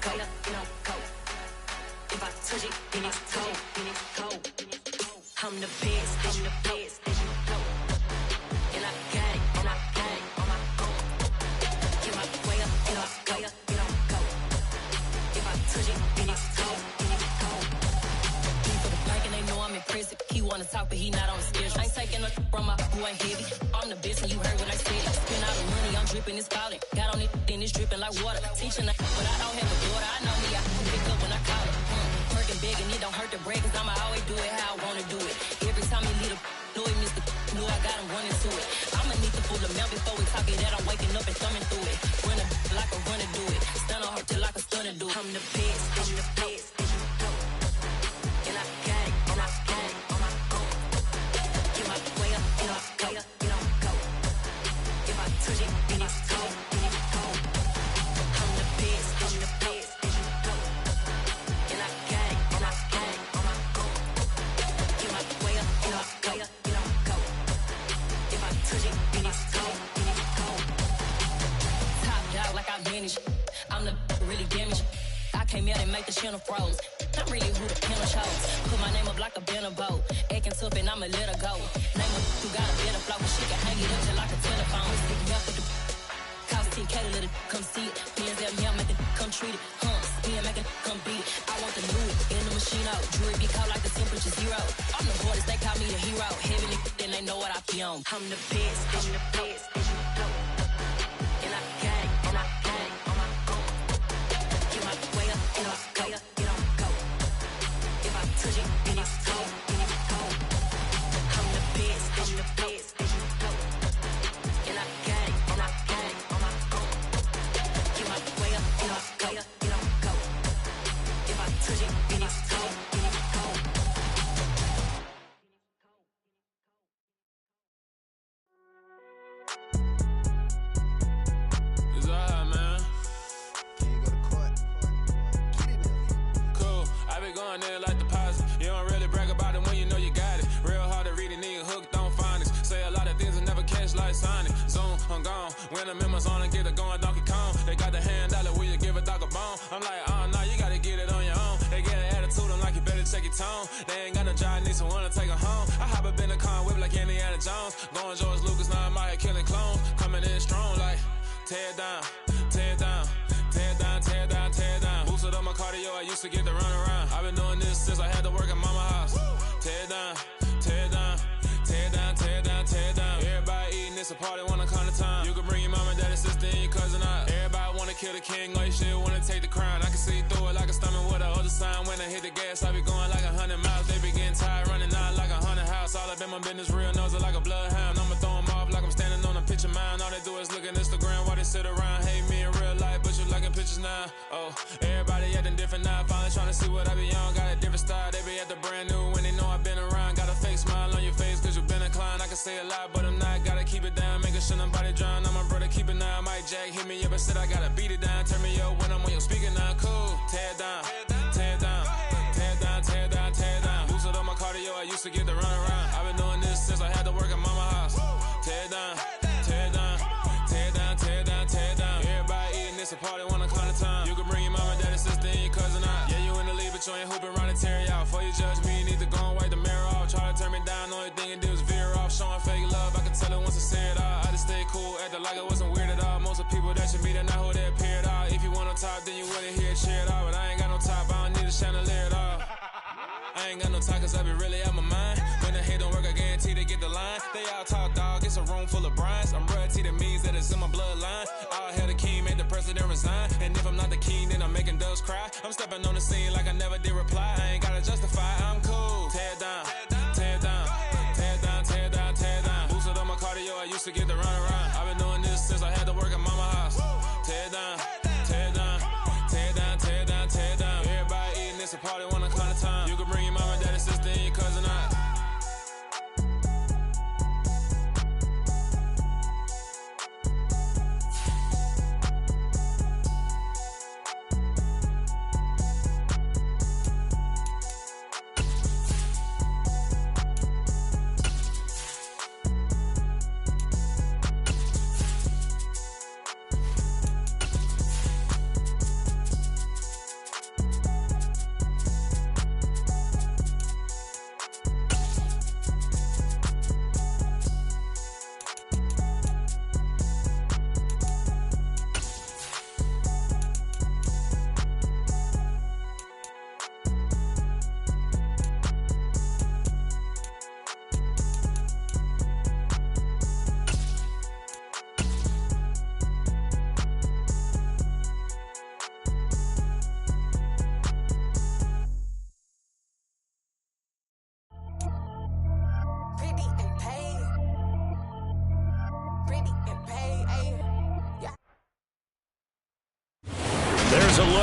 If I touch it, then it's cold. I'm the best, and I got it on my own. Get my way up, go. If I touch it, then it's cold. For the bank and they know I'm in prison. He wanna talk, but he not on the schedule. I ain't taking no from my who ain't heavy. I'm the best, and you heard what I said. Spend all the money, I'm dripping, it's falling. Got on it, then it's dripping like water. Teaching, but I don't have a daughter. I know me, I can pick up when I call her. Working big and it don't hurt the break, cause I'ma always do it how I wanna do it. Every time he leave know he missed the know I got him running to it. I'ma need to pull the mouth before we talk it that I'm waking up and thumbing through it. Run a like a runner do it. Stun on her till like a stunner do it. I'm the best, and I got it on my own. Get my way up, go. If I touch it, then it's cold. I'm the best, and I got it on my own. Get my way up, go. If I touch it, then it's cold. Top dog like I vanished. I'm the really damaged. I came out and make the channel froze. I'm really who the piano chose. Put my name up like a banner boat. Acting tough and I'ma let her go. Name her who got a better flow. She can hang it up just like a telephone. Stick me up with the cost 10K to let it come see it. Hands out me, I'm making come treat it. Spin making come beat it. I want the new in the machine out. Jewelry be cold like the temperature 0. I'm the boys, they call me the hero. Heaven then they know what I be on. I'm the best, and I got it on my own. Get my way up, go. If I touch it, then it's cold. I'm the best, and I got it on my own. Get my way up, go. If I touch it, then it's cold. It's alright, man. Can you go to court? Get it in. Cool, I be going there like deposit. You don't really brag about it when you know you got it. Real hard to read a nigga hooked, don't find it. Say a lot of things and never catch like Sonic. Zoom, I'm gone. When I'm in my zone and get it going Donkey Kong. They got the hand dollar, will you give a dog a bone? I'm like, oh no, you gotta get it on your own. They get an attitude, I'm like, you better check your tone. They ain't got no job, need someone to take her home. I hop up in the car and whip like Indiana Jones. Going George Lucas, now I'm out here killing clones. Coming in strong like, tear down, tear down. Tear down, tear down, tear down. Boosted up my cardio, I used to get to run around. I've been doing this since I had to work at mama house. Tear down, tear down, tear down, tear down, tear down. Everybody eating, it's a party, wanna come to time. You can bring your mama, daddy, sister, and your cousin out. Everybody wanna kill the king, or you shit wanna take the crown. I can see through it like a stomach with a other sign. When I hit the gas, I be going like 100 miles. They be getting tired, running out like 100 house. All up in my business, real nose like a bloodhound. I'ma throw them off like I'm standing on a picture mound. All they do is look at Instagram while they sit around. Hate me in real life, but you liking pictures now. Oh, everybody acting different now. Finally trying to see what I be on. Got a different style, they be at the brand new when they know I've been around. Got a fake smile on your face cause you been inclined. I can say a lot, but I'm not. Gotta keep it down, making sure nobody drown. I'm my brother, keep it now. Mike Jack hit me up and said I gotta beat it down. Turn me up when I'm on your speaker now. Cool, tear down, tear down, tear down, tear down, tear down. Boosted up my cardio, I used to get to run around. I've been doing this since I had to work at mama house. Tear down, tear down, tear down, tear down, tear down. Everybody eating, it's a party, wanna come to time. You can bring your mama, daddy, sister, and your cousin out. Yeah, you in the lead, but you ain't hooping around and tear out. Before you judge me, you need to go and wipe the mirror off. Try to turn me down, only thing you did was veer off. Showing fake love, I can tell it once I say it all. I just stay cool, acting like it wasn't weird at all. Most of the people that you meet are not who they appear at all. If you want on top, then you wouldn't hear it cheer at all. But I ain't got no top, I don't need a chandelier at all. I ain't got no time cause I be really out my mind. When the hate don't work, I guarantee they get the line. They all talk dog, it's a room full of brinds. I'm royalty, that means that it's in my bloodline. All hail the king, made the president resign. And if I'm not the king, then I'm making doves cry. I'm stepping on the scene like I never did reply. I ain't gotta justify, I'm cool. Tear down, tear down, tear down, tear down, tear down. Boosted up my cardio, I used to get to run around. I've been doing this since I had to work at mama house. Tear down, tear down, tear down, tear down, tear down. Everybody eating, it's a party, wanna come to time. You can bring your mama, daddy, sister, and your cousin out.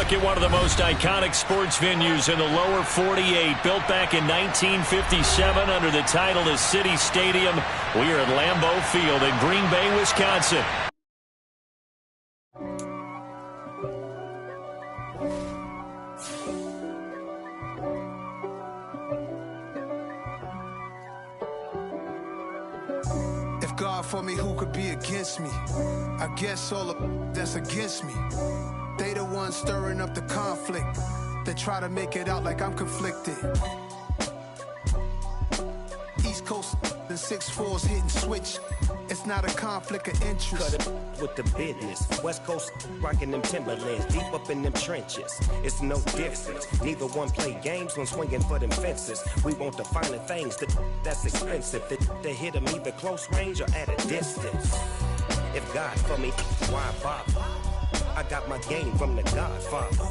look at one of the most iconic sports venues in the lower 48, built back in 1957 under the title of City Stadium. We are at Lambeau Field in Green Bay, Wisconsin. If God for me, who could be against me? I guess all of that's against me. They the ones stirring up the conflict. They try to make it out like I'm conflicted. East Coast, the 6'4s hitting switch. It's not a conflict of interest. Cut it with the business. West Coast rocking them Timberlands, deep up in them trenches. It's no difference. Neither one play games when swinging for them fences. We want the finer things that's expensive. They hit them either close range or at a distance. If God for me, why bother? I got my game from the Godfather.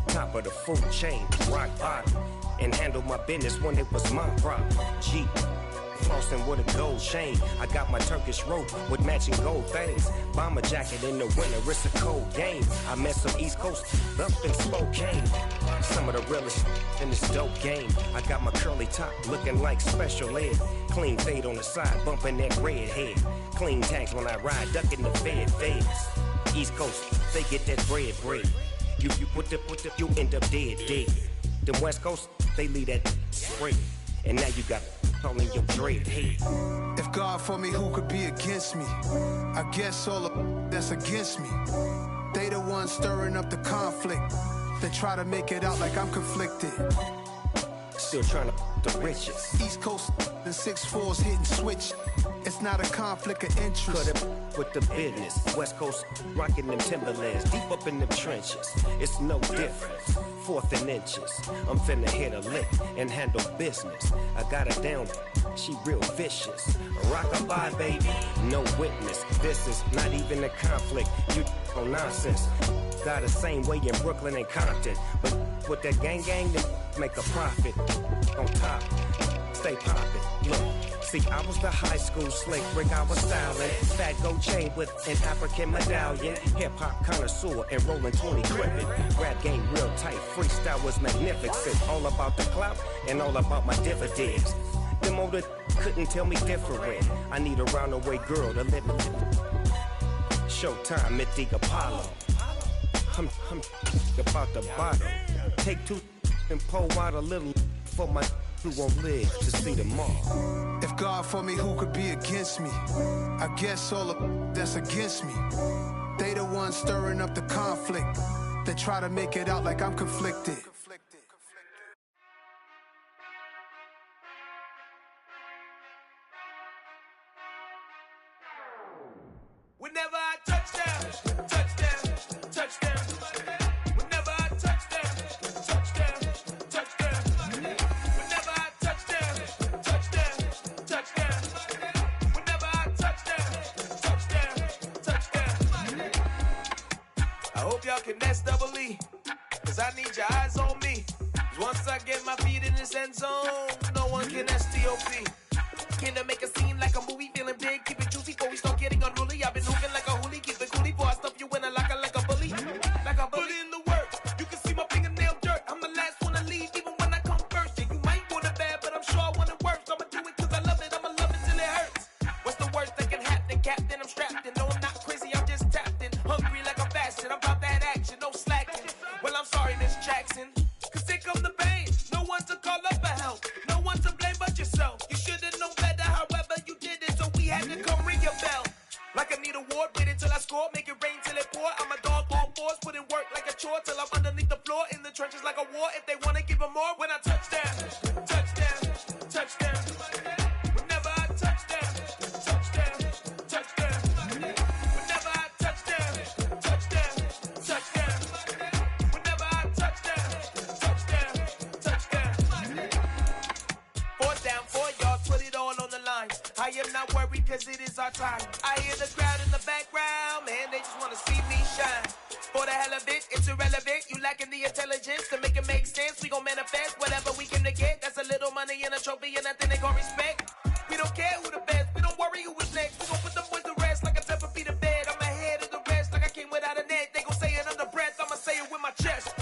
Top of the food chain, rock bottom. And handle my business when it was my problem. G. Flossing with a gold chain. I got my Turkish rope with matching gold things. Bomber jacket in the winter, it's a cold game. I met some East Coast up in Spokane. Some of the realest in this dope game. I got my curly top looking like special ed. Clean fade on the side, bumping that red head. Clean tags when I ride, ducking the feds. East Coast, they get that bread. You you end up dead. The West Coast, they leave that spray. And now you got all in your dread head. If God for me, who could be against me? I guess all of that's against me. They the ones stirring up the conflict. They try to make it out like I'm conflicted. Still trying to the riches. East Coast, the 6'4s hitting switch. It's not a conflict of interest. Cut it with the business. West Coast rocking them Timberlands, deep up in them trenches. It's no difference. 4th and inches. I'm finna hit a lick and handle business. I got her down, she real vicious. Rock-a-bye, baby, no witness. This is not even a conflict. You on nonsense. Got the same way in Brooklyn and Compton. But with that gang, they make a profit. On top, stay poppin'. Look. See, I was the high school slick Rick, I was styling. Fat gold chain with an African medallion. Hip-hop connoisseur and rolling 20 gripping. Rap game real tight, freestyle was magnificent. All about the clout and all about my dividends. Them older couldn't tell me different. I need a roundaway girl to live it. Showtime at the Apollo. I'm about the bottom. Take 2 and pull out a little for my who won't live to see tomorrow. If God for me, who could be against me? I guess all of that's against me. They the ones stirring up the conflict. They try to make it out like I'm conflicted. Whenever I touchdown, touchdown, touchdown. Whenever I touchdown, touchdown, touchdown. Whenever I touchdown, touchdown, touchdown. Whenever I touchdown, touchdown. I hope y'all can S-double-E, cause I need your eyes on me. Once I get my feet in this end zone, no one can S-T-O-P. Can I make a scene like a movie, feeling big, keep it juicy before we start getting unruly. I've been hooping like a hoolie, keep it coolie before I stuff you in a locker like a bully. Like a bully. Put in the work, you can see my fingernail dirt. I'm the last one to leave, even when I come first. Yeah, you might want it bad, but I'm sure I want it worse. I'ma do it cause I love it, I'ma love it till it hurts. What's the worst that can happen, Captain? I'm strapped in, no I'm not crazy, I'm just tapped in. Hungry like a fashion, I'm about that action, no slacking. Well, I'm sorry, Miss Jackson, cause here come the pain. No one to call up for help, no one to blame but yourself. You should've known better, however you did it, so we had to come ring your bell. Like I need a ward, wait until I score, make it rain till it pour. I'm a dog on fours, put in work like a chore till I'm underneath the floor, in the trenches like a war. If they wanna give them more, when I touchdown, touchdown, touchdown. Whenever I touchdown, touchdown, touchdown. Whenever I touchdown, touchdown, touchdown. Whenever I touchdown, touchdown, touchdown. 4th down, 4 yards, put it all on the line. I am not worried cause it is our time. I hear the crowd in the background, man, they just wanna see me shine. For the hell of it, it's irrelevant. You lacking the intelligence to make it make sense. We gon' manifest whatever we came to get. That's a little money and a trophy and nothing they gon' respect. We don't care who the best, we don't worry who is next. We gon' put them boys to rest like a 10 feet of bed. I'm ahead of the rest like I came without a net. They gon' say it under breath, I'ma say it with my chest.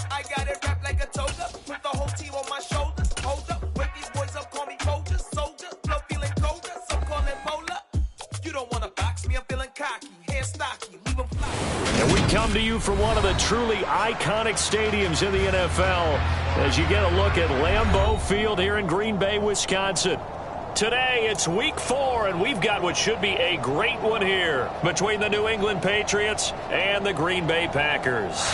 from one of the truly iconic stadiums in the NFL as you get a look at Lambeau Field here in Green Bay, Wisconsin. Today, it's week 4, and we've got what should be a great one here between the New England Patriots and the Green Bay Packers.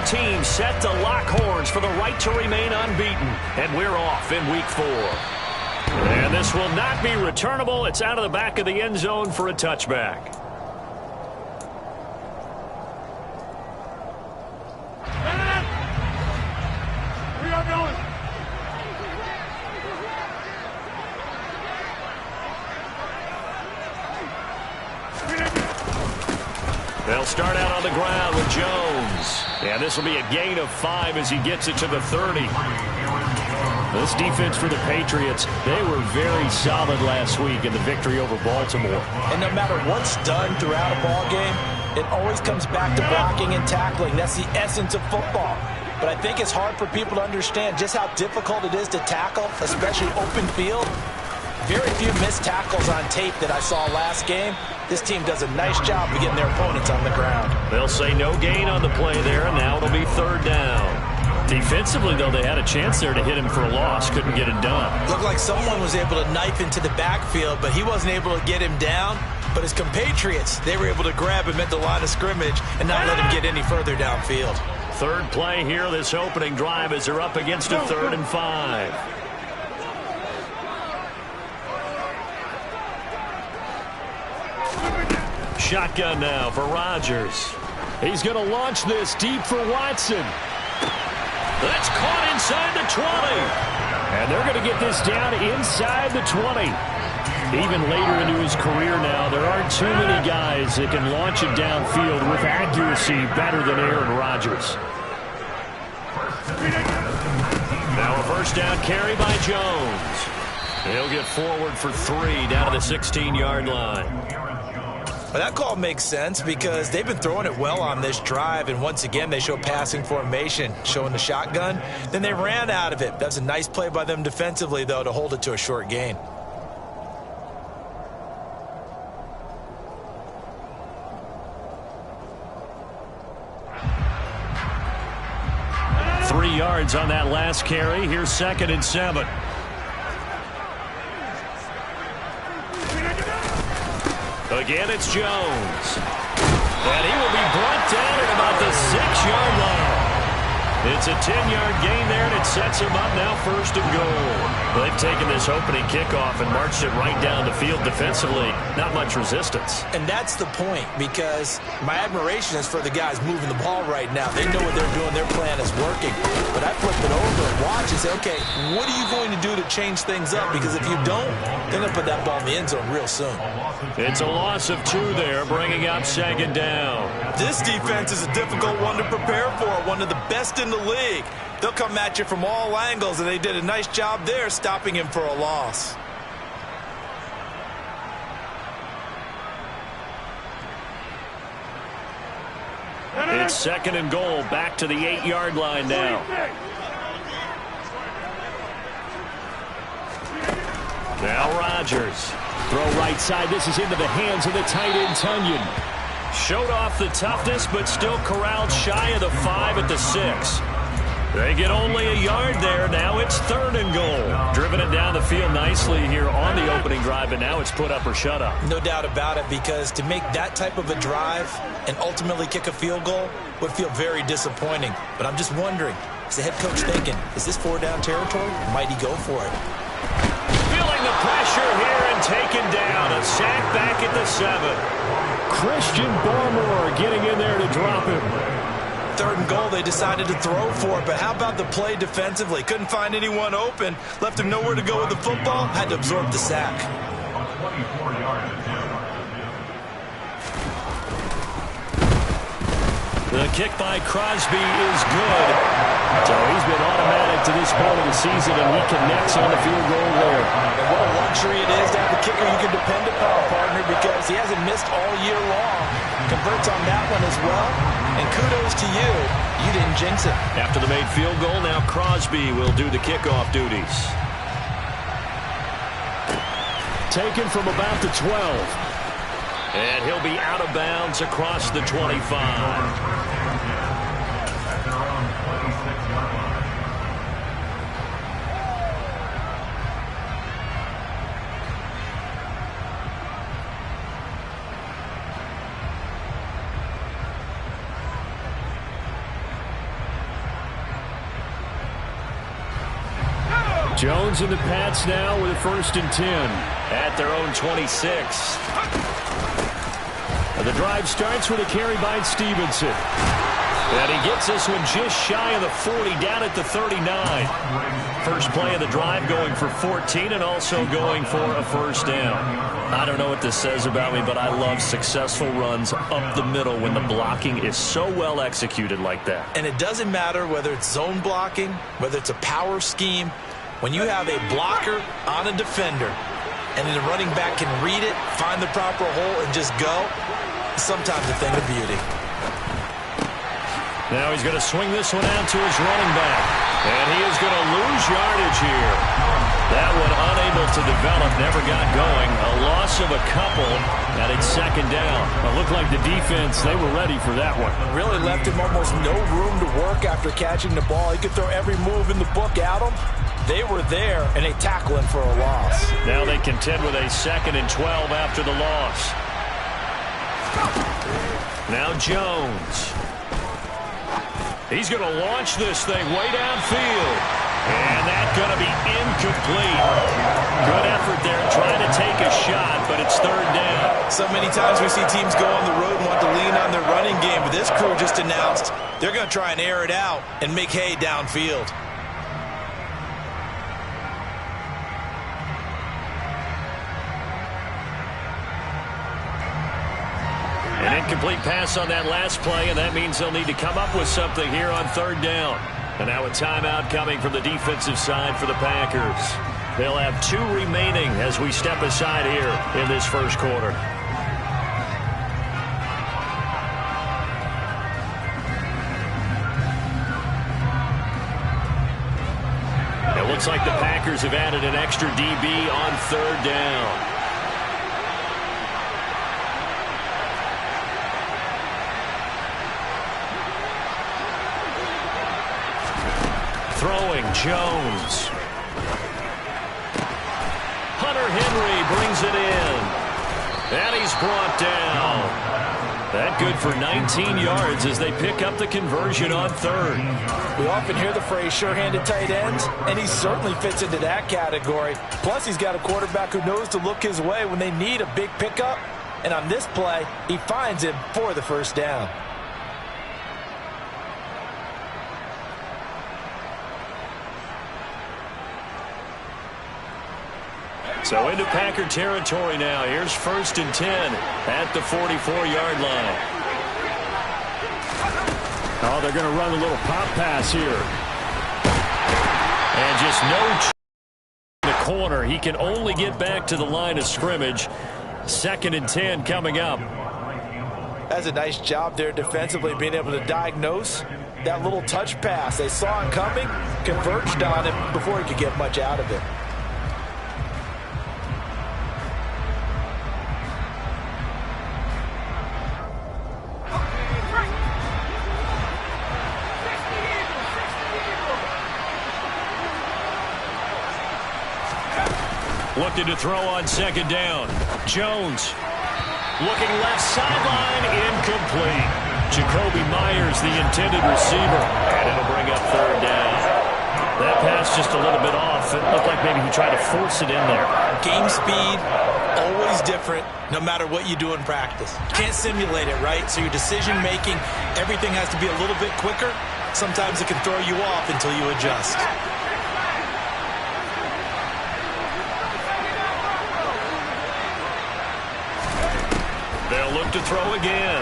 Team set to lock horns for the right to remain unbeaten. And we're off in week 4. And this will not be returnable. It's out of the back of the end zone for a touchback. They'll start out on the ground with Jones. And this will be a gain of 5 as he gets it to the 30. This defense for the Patriots, they were very solid last week in the victory over Baltimore. And no matter what's done throughout a ball game, it always comes back to blocking and tackling. That's the essence of football. But I think it's hard for people to understand just how difficult it is to tackle, especially open field. Very few missed tackles on tape that I saw last game. This team does a nice job of getting their opponents on the ground. They'll say no gain on the play there, and now it'll be 3rd down. Defensively, though, they had a chance there to hit him for a loss. Couldn't get it done. Looked like someone was able to knife into the backfield, but he wasn't able to get him down. But his compatriots, they were able to grab him at the line of scrimmage and not let him get any further downfield. 3rd play here, this opening drive, as they're up against a 3rd and 5. Shotgun now for Rodgers. He's going to launch this deep for Watson. That's caught inside the 20. And they're going to get this down inside the 20. Even later into his career now, there aren't too many guys that can launch it downfield with accuracy better than Aaron Rodgers. Now a 1st down carry by Jones. He'll get forward for 3 down to the 16-yard line. Well, that call makes sense because they've been throwing it well on this drive, and once again they show passing formation, showing the shotgun. Then they ran out of it. That's a nice play by them defensively, though, to hold it to a short gain. Three yards on that last carry. Here's 2nd and 7. Again, it's Jones. And he will be brought down at about the 6-yard line. It's a 10-yard gain there, and it sets him up now 1st and goal. They've taken this opening kickoff and marched it right down the field defensively. Not much resistance. And that's the point, because my admiration is for the guys moving the ball right now. They know what they're doing. Their plan is working. But I flip it over and watch and say, okay, what are you going to do to change things up? Because if you don't, they're going to put that ball in the end zone real soon. It's a loss of 2 there, bringing up 2nd down. This defense is a difficult one to prepare for, one of the best in the league. They'll come at you from all angles, and they did a nice job there stopping him for a loss. It's 2nd and goal, back to the 8-yard line now. Now Rodgers. Throw right side. This is into the hands of the tight end, Tunyon. Showed off the toughness, but still corralled shy of the 5 at the 6. They get only a yard there. Now it's 3rd and goal. Driven it down the field nicely here on the opening drive, but now it's put up or shut up. No doubt about it, because to make that type of a drive and ultimately kick a field goal would feel very disappointing. But I'm just wondering, is the head coach thinking, is this 4-down territory? Might he go for it? Feeling the pressure here and taken down. A sack back at the 7. Christian Barmore getting in there to drop him. 3rd and goal, they decided to throw for it, but how about the play defensively? Couldn't find anyone open, left him nowhere to go with the football, had to absorb the sack. The kick by Crosby is good. So he's been automatic to this point of the season, and he connects on the field goal there. And what a luxury it is to have a kicker you can depend upon, partner, because he hasn't missed all year long. Converts on that one as well, and kudos to you. You didn't jinx it. After the made field goal, now Crosby will do the kickoff duties. Taken from about the 12. And he'll be out of bounds across the 25. Jones and the Pats now with a 1st and 10 at their own 26. The drive starts with a carry by Stevenson. And he gets this one just shy of the 40, down at the 39. First play of the drive, going for 14 and also going for a 1st down. I don't know what this says about me, but I love successful runs up the middle when the blocking is so well executed like that. And it doesn't matter whether it's zone blocking, whether it's a power scheme. When you have a blocker on a defender and then the running back can read it, find the proper hole, and just go, sometimes a thing of beauty. Now he's going to swing this one out to his running back. And he is going to lose yardage here. That one unable to develop, never got going. A loss of a couple, and it's 2nd down. It looked like the defense, they were ready for that one. Really left him almost no room to work after catching the ball. He could throw every move in the book at him. They were there, and they tackle him for a loss. Now they contend with a 2nd and 12 after the loss. Now Jones. He's going to launch this thing way downfield. And that's going to be incomplete. Good effort there trying to take a shot, but it's 3rd down. So many times we see teams go on the road and want to lean on their running game, but this crew just announced they're going to try and air it out and make hay downfield. An incomplete pass on that last play, and that means they'll need to come up with something here on 3rd down. And now a timeout coming from the defensive side for the Packers. They'll have 2 remaining as we step aside here in this 1st quarter. It looks like the Packers have added an extra DB on 3rd down. Throwing, Jones. Hunter Henry brings it in. And he's brought down. That good for 19 yards as they pick up the conversion on 3rd. We often hear the phrase sure-handed tight ends, and he certainly fits into that category. Plus, he's got a quarterback who knows to look his way when they need a big pickup. And on this play, he finds him for the 1st down. So into Packer territory now. Here's 1st and 10 at the 44-yard line. Oh, they're going to run a little pop pass here. And just no in the corner. He can only get back to the line of scrimmage. 2nd and 10 coming up. That's a nice job there defensively, being able to diagnose that little touch pass. They saw it coming, converged on him before he could get much out of it. Looking to throw on 2nd down. Jones looking left sideline, incomplete. Jacoby Myers, the intended receiver, and it'll bring up 3rd down. That pass just a little bit off. It looked like maybe he tried to force it in there. Game speed, always different, no matter what you do in practice. You can't simulate it, right? So your decision-making, everything has to be a little bit quicker. Sometimes it can throw you off until you adjust. They'll look to throw again.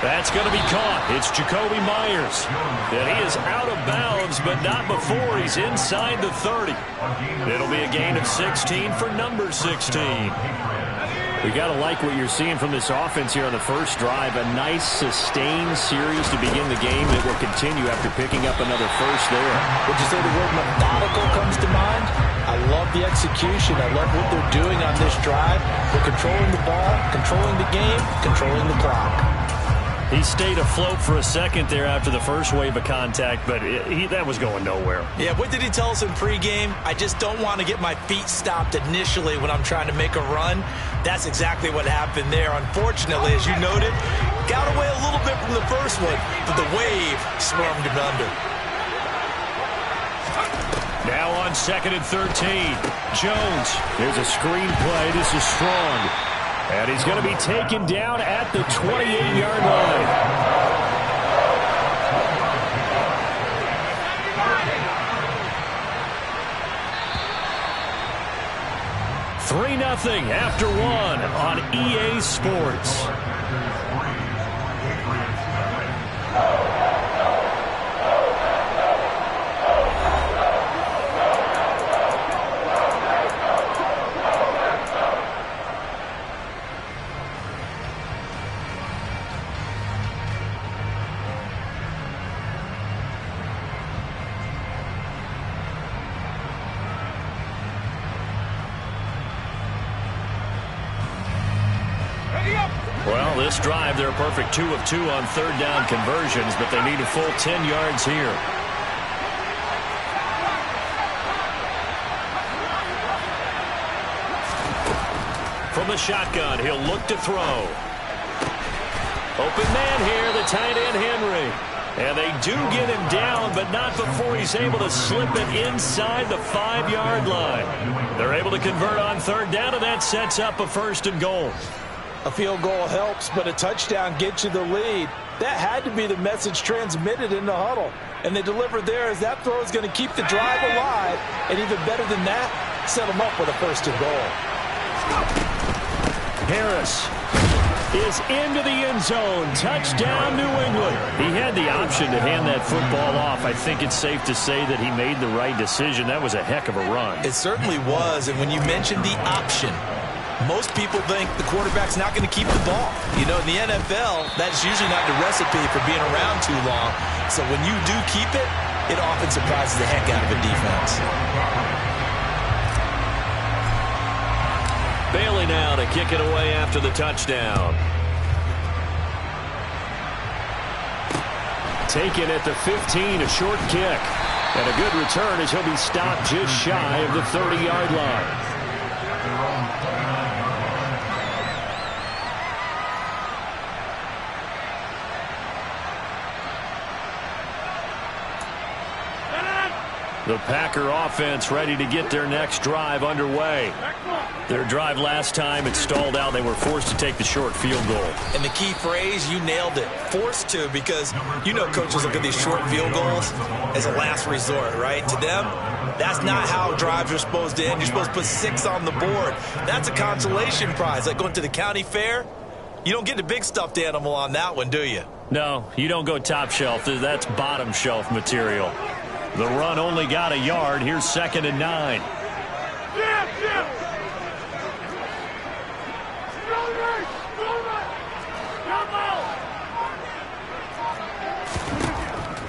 That's going to be caught. It's Jakobi Meyers. And he is out of bounds, but not before he's inside the 30. It'll be a gain of 16 for number 16. We got to like what you're seeing from this offense here on the first drive. A nice, sustained series to begin the game that will continue after picking up another first there. Would you say the word methodical comes to mind? I love the execution. I love what they're doing on this drive. They're controlling the ball, controlling the game, controlling the clock. He stayed afloat for a second there after the first wave of contact, but that was going nowhere. Yeah, what did he tell us in pregame? I just don't want to get my feet stopped initially when I'm trying to make a run. That's exactly what happened there. Unfortunately, as you noted, got away a little bit from the first one, but the wave swarmed him under. Now on 2nd and 13. Jones. Here's a screen play. This is Strong. And he's going to be taken down at the 28-yard line. $3-0 after one on EA Sports. Well, this drive, they're a perfect 2 of 2 on third down conversions, but they need a full 10 yards here. From the shotgun, he'll look to throw. Open man here, the tight end Henry. And they do get him down, but not before he's able to slip it inside the 5-yard line. They're able to convert on third down, and that sets up a 1st and goal. A field goal helps, but a touchdown gets you the lead. That had to be the message transmitted in the huddle. And they delivered there as that throw is going to keep the drive alive. And even better than that, set them up with a 1st and goal. Harris is into the end zone. Touchdown, New England. He had the option to hand that football off. I think it's safe to say that he made the right decision. That was a heck of a run. It certainly was. And when you mentioned the option, most people think the quarterback's not going to keep the ball. You know, in the NFL, that's usually not the recipe for being around too long. So when you do keep it, it often surprises the heck out of a defense. Bailey now to kick it away after the touchdown. Taken at the 15, a short kick. And a good return as he'll be stopped just shy of the 30-yard line. The Packer offense ready to get their next drive underway. Their drive last time, it stalled out. They were forced to take the short field goal. And the key phrase, you nailed it. Forced to, because you know coaches look at these short field goals as a last resort, right? To them, that's not how drives are supposed to end. You're supposed to put 6 on the board. That's a consolation prize, like going to the county fair. You don't get the big stuffed animal on that one, do you? No, you don't go top shelf. That's bottom shelf material. The run only got a yard. Here's 2nd and 9.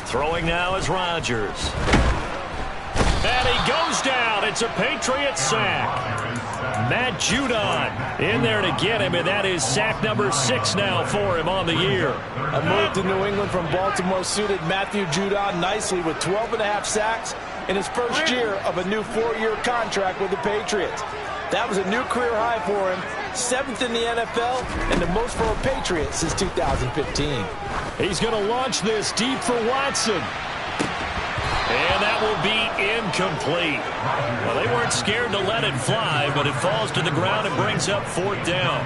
Throwing now is Rodgers. And he goes down. It's a Patriot sack. Matt Judon in there to get him, and that is sack number 6 now for him on the year. A move to New England from Baltimore suited Matthew Judon nicely with 12.5 sacks in his first year of a new 4-year contract with the Patriots. That was a new career high for him, 7th in the NFL, and the most for a Patriot since 2015. He's going to launch this deep for Watson. And that will be incomplete. Well, they weren't scared to let it fly, but it falls to the ground and brings up 4th down.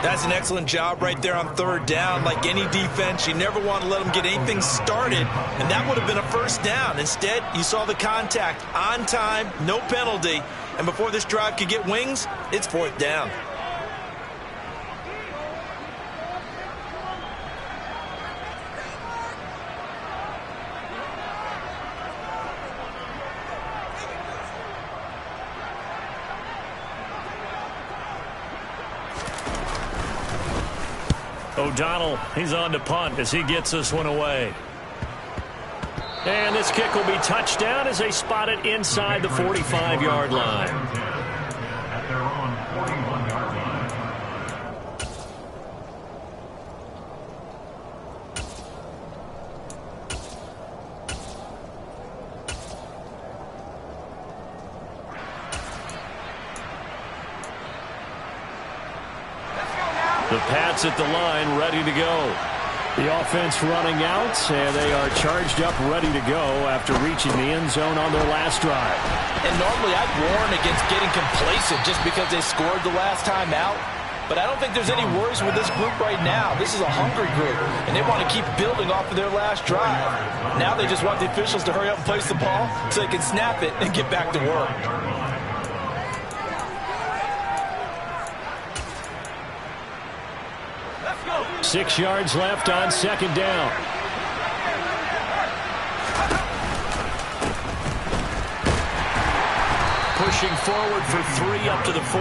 That's an excellent job right there on 3rd down. Like any defense, you never want to let them get anything started, and that would have been a 1st down. Instead, you saw the contact on time, no penalty, and before this drive could get wings, it's 4th down. O'Donnell, he's on to punt as he gets this one away. And this kick will be touched down as they spot it inside the 45-yard line. At their own 41-yard line. The Pats at the line, ready to go. The offense running out, and they are charged up, ready to go after reaching the end zone on their last drive. And normally I'd warn against getting complacent just because they scored the last time out. But I don't think there's any worries with this group right now. This is a hungry group, and they want to keep building off of their last drive. Now they just want the officials to hurry up and place the ball so they can snap it and get back to work. 6 yards left on second down. Pushing forward for 3 up to the 48.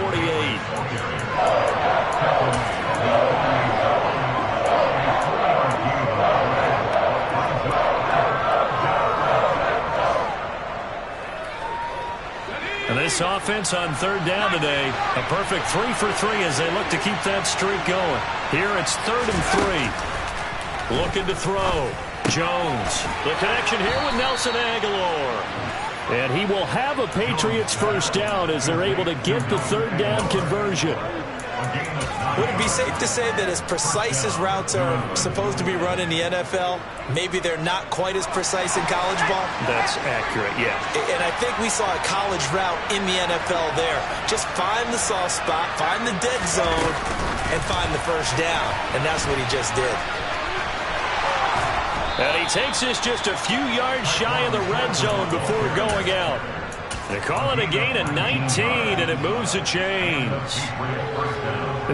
And this offense on third down today, a perfect 3 for 3 as they look to keep that streak going. Here it's 3rd and 3. Looking to throw. Jones. The connection here with Nelson Aguilar. And he will have a Patriots first down as they're able to get the third down conversion. Would it be safe to say that as precise as routes are supposed to be run in the NFL, maybe they're not quite as precise in college ball? That's accurate, yeah. And I think we saw a college route in the NFL there. Just find the soft spot, find the dead zone, and find the first down. And that's what he just did. And he takes this just a few yards shy of the red zone before going out. They call it a gain of 19, and it moves the chains.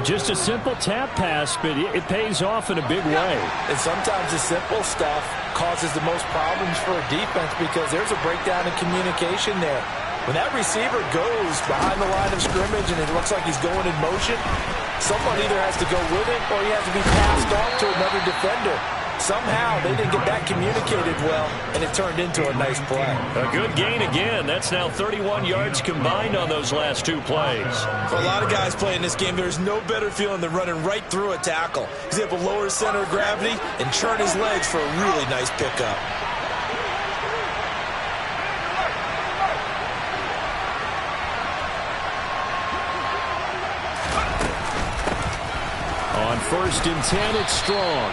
Just a simple tap pass, but it pays off in a big way. And sometimes the simple stuff causes the most problems for a defense because there's a breakdown in communication there. When that receiver goes behind the line of scrimmage and it looks like he's going in motion, someone either has to go with it or he has to be passed off to another defender. Somehow they didn't get that communicated well, and it turned into a nice play. A good gain again. That's now 31 yards combined on those last 2 plays. For a lot of guys playing this game, there's no better feeling than running right through a tackle. He's able to lower his center of gravity and churn his legs for a really nice pickup. On 1st and 10, it's Strong.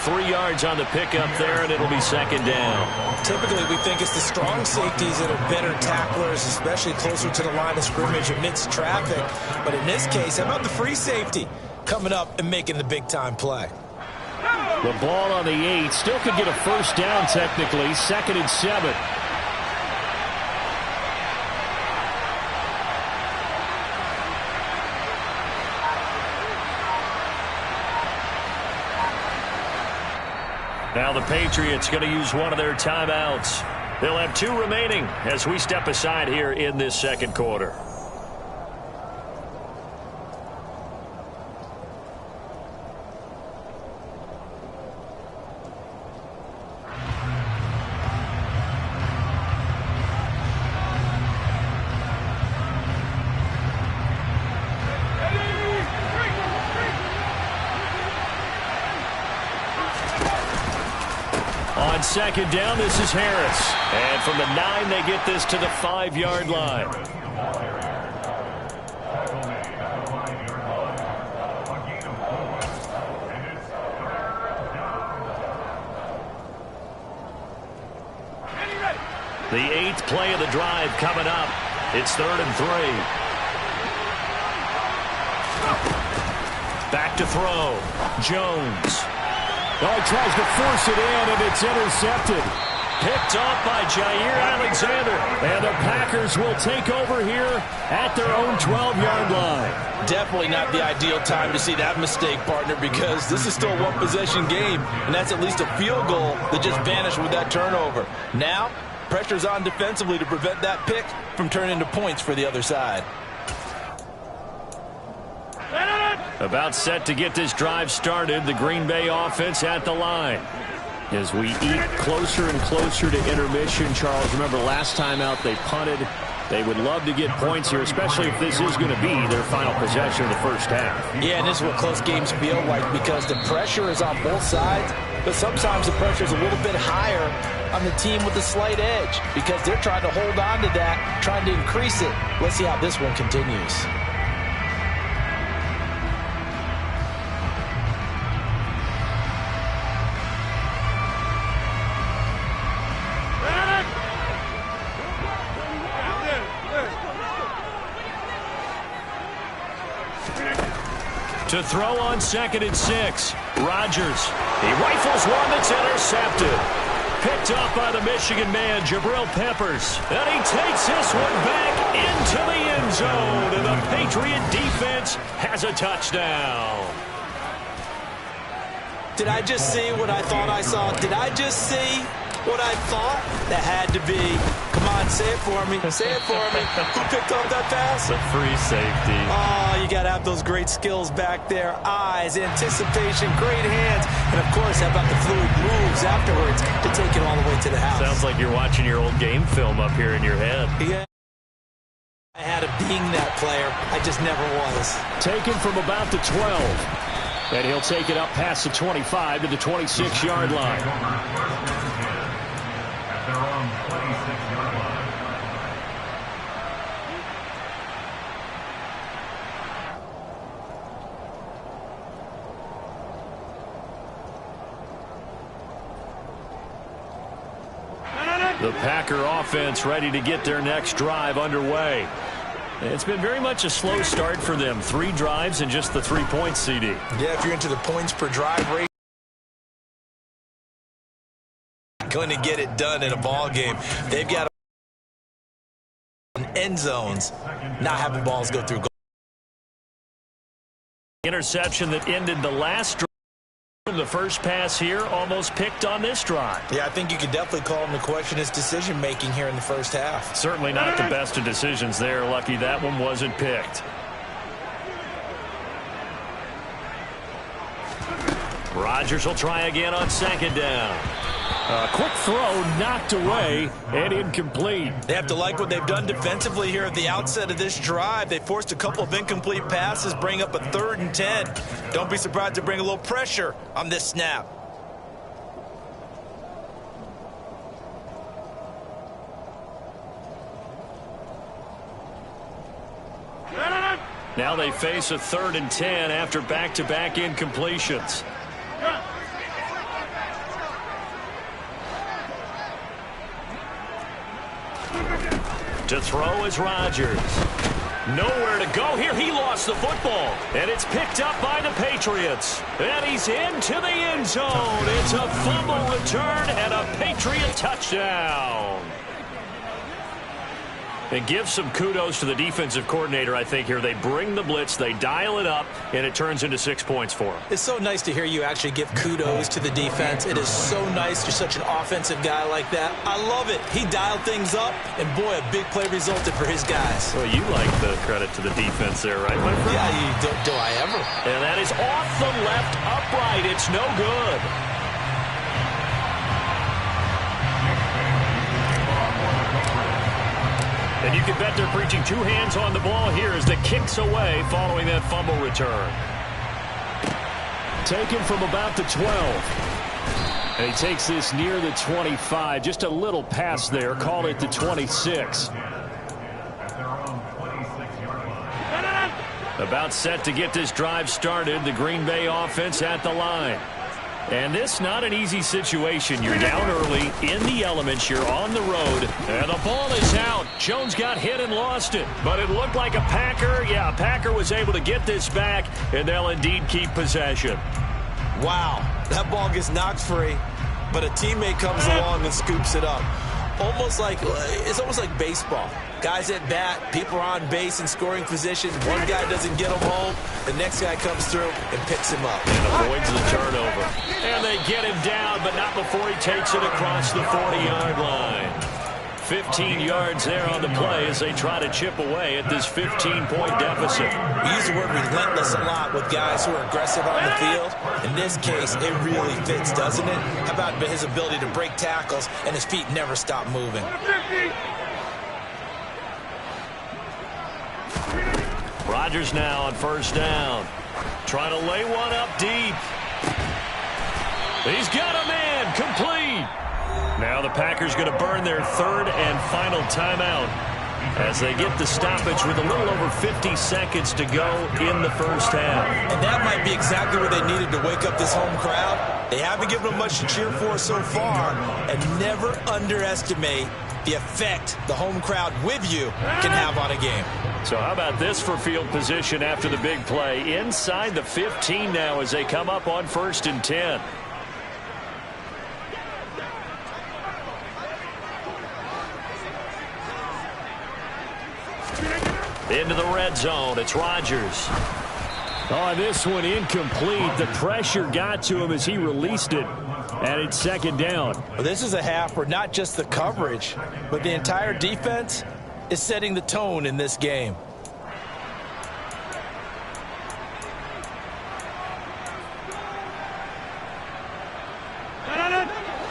3 yards on the pickup there, and it'll be second down. Typically, we think it's the strong safeties that are better tacklers, especially closer to the line of scrimmage amidst traffic. But in this case, how about the free safety coming up and making the big-time play? The ball on the 8. Still could get a first down technically. 2nd and 7. Now the Patriots going to use one of their timeouts. They'll have 2 remaining as we step aside here in this second quarter. On second down, this is Harris. And from the 9, they get this to the 5-yard line. The 8th play of the drive coming up. It's 3rd and 3. Back to throw. Jones. Oh, he tries to force it in, and it's intercepted. Picked off by Jair Alexander. And the Packers will take over here at their own 12-yard line. Definitely not the ideal time to see that mistake, partner, because this is still a one-possession game, and that's at least a field goal that just vanished with that turnover. Now, pressure's on defensively to prevent that pick from turning into points for the other side. About set to get this drive started, the Green Bay offense at the line. As we eat closer and closer to intermission, Charles, remember last time out they punted. They would love to get points here, especially if this is going to be their final possession of the first half. Yeah, and this is what close games feel like because the pressure is on both sides, but sometimes the pressure is a little bit higher on the team with a slight edge because they're trying to hold on to that, trying to increase it. Let's see how this one continues. To throw on 2nd and 6. Rodgers. He rifles one that's intercepted. Picked up by the Michigan man, Jabril Peppers. And he takes this one back into the end zone. And the Patriot defense has a touchdown. Did I just see what I thought I saw? Did I just see what I thought? That had to be. Come on, say it for me. Say it for me. Who picked up that pass? The free safety. Oh, you got to have those great skills back there. Eyes, anticipation, great hands. And, of course, how about the fluid moves afterwards to take it all the way to the house? Sounds like you're watching your old game film up here in your head. Yeah. I had a being that player. I just never was. Taken from about the 12. And he'll take it up past the 25 to the 26-yard line. At their own 26-yard line. The Packer offense ready to get their next drive underway. It's been very much a slow start for them. 3 drives and just the 3 points, CD. Yeah, if you're into the points per drive rate, going to get it done in a ball game. They've got end zones, not having balls go through goal. Interception that ended the last drive. The first pass here almost picked on this drive. Yeah, I think you could definitely call him to question his decision-making here in the first half. Certainly not the best of decisions there. Lucky that one wasn't picked. Rodgers will try again on 2nd down. A quick throw knocked away and incomplete. They have to like what they've done defensively here at the outset of this drive. They forced a couple of incomplete passes, bring up a 3rd and 10. Don't be surprised to bring a little pressure on this snap. Now they face a 3rd and 10 after back-to-back incompletions. To throw is Rodgers. Nowhere to go here. He lost the football. And it's picked up by the Patriots. And he's into the end zone. It's a fumble return and a Patriot touchdown. And give some kudos to the defensive coordinator, I think, here. They bring the blitz, they dial it up, and it turns into 6 points for them. It's so nice to hear you actually give kudos to the defense. It is so nice. You're such an offensive guy like that. I love it. He dialed things up, and boy, a big play resulted for his guys. Well, you like the credit to the defense there, right, my friend? Yeah, do I ever? And that is off the left upright. It's no good. And you can bet they're preaching 2 hands on the ball here as the kick's away following that fumble return. Taken from about the 12. And he takes this near the 25. Just a little pass there. Call it the 26. At their own 26-yard line. About set to get this drive started. The Green Bay offense at the line. And this not an easy situation. You're down early, in the elements, you're on the road, and the ball is out. Jones got hit and lost it, but it looked like a Packer. Yeah, a Packer was able to get this back, and they'll indeed keep possession. Wow, that ball gets knocked free, but a teammate comes along and scoops it up. It's almost like baseball. Guys at bat, people are on base in scoring position. One guy doesn't get him home. The next guy comes through and picks him up. And avoids the turnover. And they get him down, but not before he takes it across the 40-yard line. 15 yards there on the play as they try to chip away at this 15-point deficit. We use the word relentless a lot with guys who are aggressive on the field. In this case, it really fits, doesn't it? How about his ability to break tackles and his feet never stop moving? Rodgers now on first down. Trying to lay one up deep. He's got a man complete. Now the Packers going to burn their third and final timeout as they get the stoppage with a little over 50 seconds to go in the first half. And that might be exactly what they needed to wake up this home crowd. They haven't given them much to cheer for so far, and never underestimate the effect the home crowd with you can have on a game. So how about this for field position after the big play? Inside the 15 now as they come up on 1st and 10. Into the red zone, it's Rodgers. Oh, this one incomplete. The pressure got to him as he released it, and it's 2nd down. Well, this is a half where not just the coverage, but the entire defense is setting the tone in this game.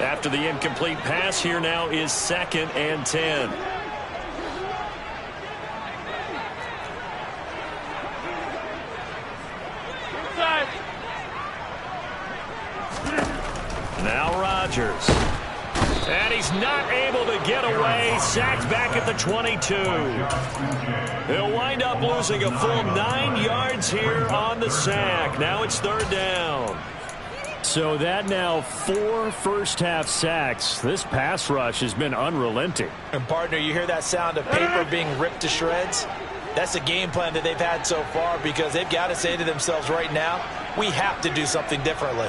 After the incomplete pass, here now is 2nd and 10. Now Rodgers. And he's not able to get away. Sacked back at the 22. He'll wind up losing a full 9 yards here on the sack. Now it's 3rd down. So that now 4 first-half sacks. This pass rush has been unrelenting. And, partner, you hear that sound of paper being ripped to shreds? That's the game plan that they've had so far because they've got to say to themselves right now, we have to do something differently.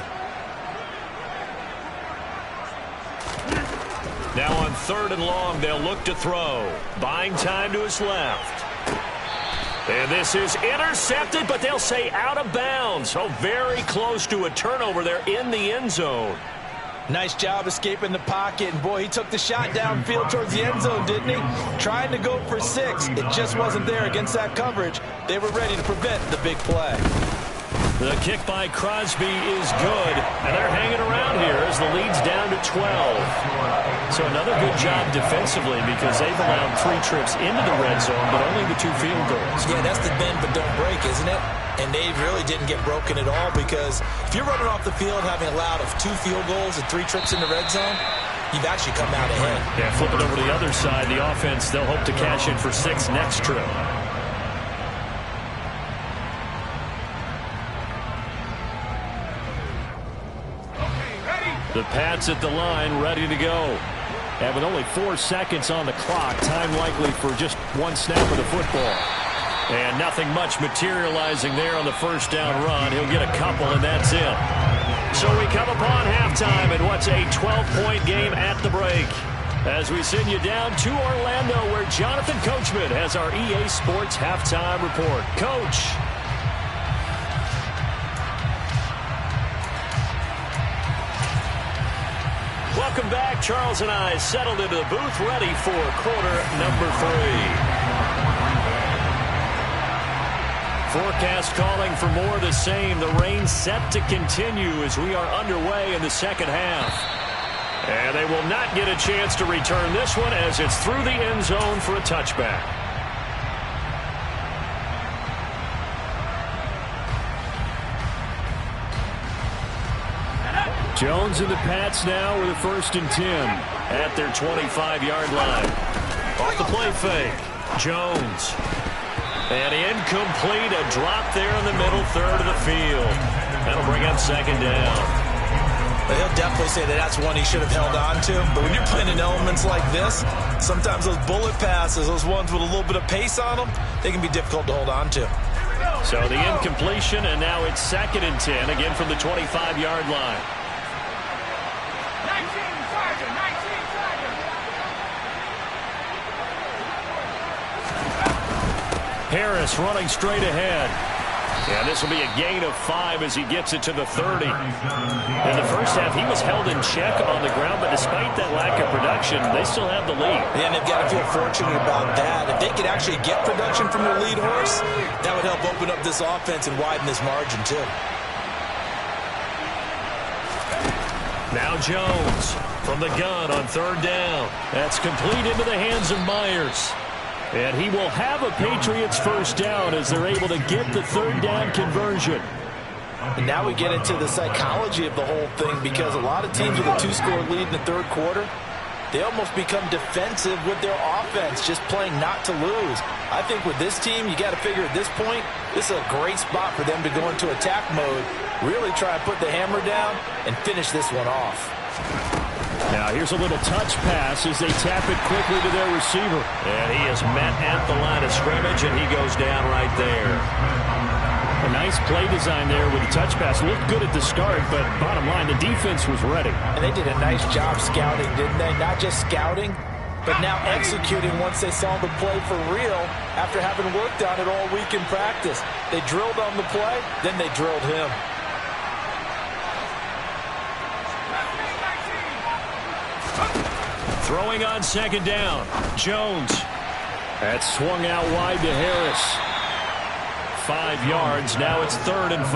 Now on 3rd and long, they'll look to throw. Buying time to his left. And this is intercepted, but they'll say out of bounds. So very close to a turnover there in the end zone. Nice job escaping the pocket. And, boy, he took the shot downfield towards the end zone, didn't he? Trying to go for 6. It just wasn't there against that coverage. They were ready to prevent the big play. The kick by Crosby is good, and they're hanging around here as the lead's down to 12. So another good job defensively because they've allowed 3 trips into the red zone, but only the 2 field goals. Yeah, that's the bend but don't break, isn't it? And they really didn't get broken at all because if you're running off the field having allowed of 2 field goals and 3 trips in the red zone, you've actually come out ahead. Yeah, flip it over to the other side. The offense, they'll hope to cash in for 6 next trip. The Pats at the line, ready to go. And with only 4 seconds on the clock, time likely for just 1 snap of the football. And nothing much materializing there on the first down run. He'll get a couple, and that's it. So we come upon halftime in what's a 12-point game at the break. As we send you down to Orlando, where Jonathan Coachman has our EA Sports halftime report. Coach. Welcome back. Charles and I settled into the booth, ready for quarter number 3. Forecast calling for more of the same. The rain set to continue as we are underway in the second half. And they will not get a chance to return this one as it's through the end zone for a touchback. Jones and the Pats now with a 1st and 10 at their 25-yard line. Off the play fake. Jones. And incomplete. A drop there in the middle third of the field. That'll bring up 2nd down. But he'll definitely say that that's one he should have held on to. But when you're playing in elements like this, sometimes those bullet passes, those ones with a little bit of pace on them, they can be difficult to hold on to. So the incompletion, and now it's 2nd and 10, again from the 25-yard line. Harris running straight ahead. And this will be a gain of 5 as he gets it to the 30. In the first half, he was held in check on the ground, but despite that lack of production, they still have the lead. And they've got to feel fortunate about that. If they could actually get production from their lead horse, that would help open up this offense and widen this margin too. Now Jones from the gun on 3rd down. That's complete into the hands of Myers. And he will have a Patriots first down as they're able to get the 3rd down conversion. And now we get into the psychology of the whole thing, because a lot of teams with a 2-score lead in the 3rd quarter, they almost become defensive with their offense, just playing not to lose. I think with this team, you got to figure at this point, this is a great spot for them to go into attack mode, really try and put the hammer down and finish this one off. Now here's a little touch pass as they tap it quickly to their receiver. And he is met at the line of scrimmage, and he goes down right there. A nice play design there with the touch pass. Looked good at the start, but bottom line, the defense was ready. And they did a nice job scouting, didn't they? Not just scouting, but now executing once they saw the play for real after having worked on it all week in practice. They drilled on the play, then they drilled him. Throwing on 2nd down. Jones. That's swung out wide to Harris. 5 yards. Now it's 3rd and 5.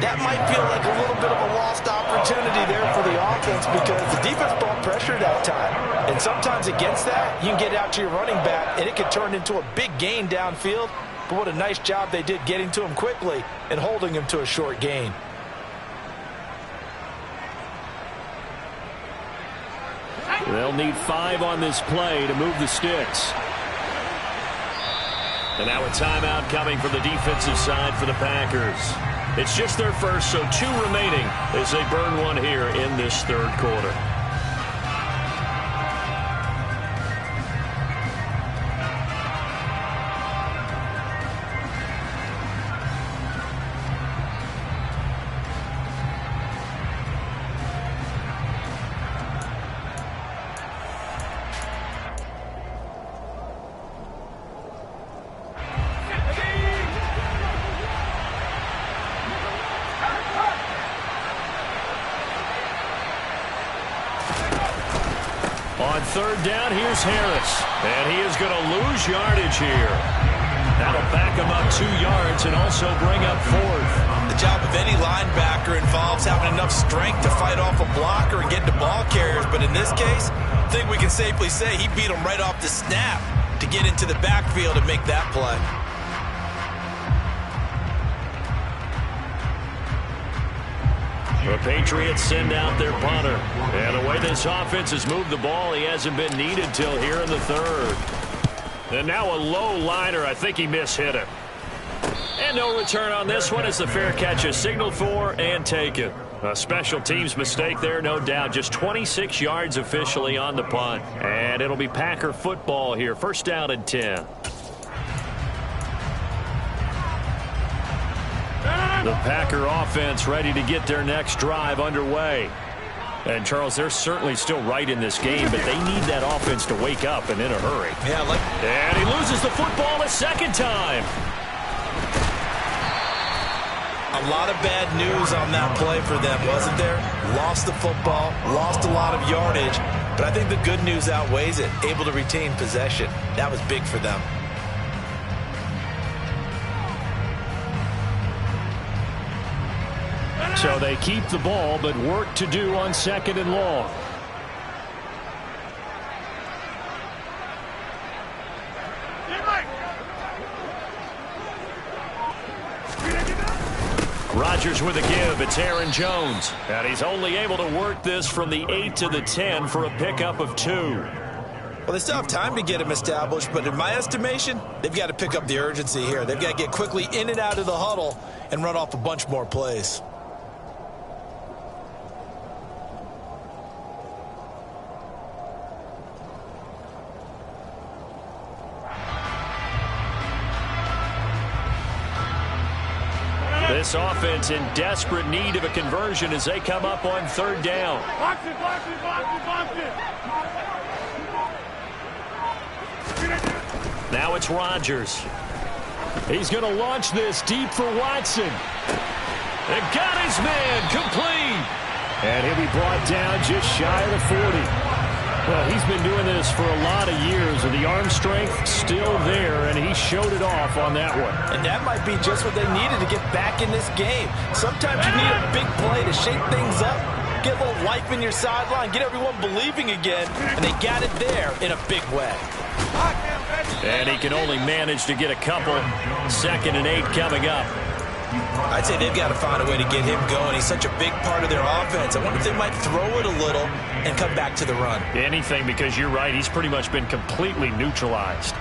That might feel like a little bit of a lost opportunity there for the offense, because the defense brought pressure that time. And sometimes against that, you can get out to your running back, and it could turn into a big gain downfield. But what a nice job they did getting to him quickly and holding him to a short gain. They'll need 5 on this play to move the sticks. And now a timeout coming from the defensive side for the Packers. It's just their first, so 2 remaining as they burn one here in this 3rd quarter. On 3rd down, here's Harris. And he is going to lose yardage here. That'll back him up 2 yards and also bring up 4th. The job of any linebacker involves having enough strength to fight off a blocker and get to ball carriers. But in this case, I think we can safely say he beat him right off the snap to get into the backfield and make that play. The Patriots send out their punter. And the way this offense has moved the ball, he hasn't been needed till here in the 3rd. And now a low liner. I think he mishit it. And no return on this one as the fair catch is signaled for and taken. A special teams mistake there, no doubt. Just 26 yards officially on the punt. And it'll be Packer football here. 1st down and 10. The Packer offense ready to get their next drive underway. And, Charles, they're certainly still right in this game, but they need that offense to wake up and in a hurry. Yeah, and he loses the football a 2nd time. A lot of bad news on that play for them, wasn't there? Lost the football, lost a lot of yardage, but I think the good news outweighs it. Able to retain possession. That was big for them. So they keep the ball, but work to do on 2nd and long. Rodgers with a give. It's Aaron Jones. And he's only able to work this from the 8 to the 10 for a pickup of 2. Well, they still have time to get him established, but in my estimation, they've got to pick up the urgency here. They've got to get quickly in and out of the huddle and run off a bunch more plays. This offense in desperate need of a conversion as they come up on 3rd down. Box it, box it, box it, box it. Now it's Rodgers. He's going to launch this deep for Watson. And got his man complete. And he'll be brought down just shy of the 40. Well, he's been doing this for a lot of years, and the arm strength still there, and he showed it off on that one. And that might be just what they needed to get back in this game. Sometimes you need a big play to shake things up, get a little life in your sideline, get everyone believing again, and they got it there in a big way. And he can only manage to get a couple. 2nd and 8 coming up. I'd say they've got to find a way to get him going. He's such a big part of their offense. I wonder if they might throw it a little and come back to the run. Anything, because you're right. He's pretty much been completely neutralized.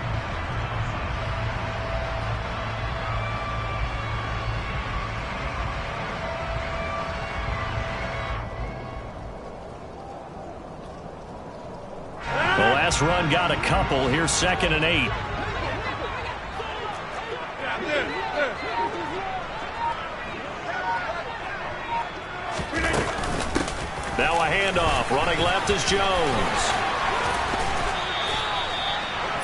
The last run got a couple. Here's 2nd and 8. Now a handoff. Running left is Jones.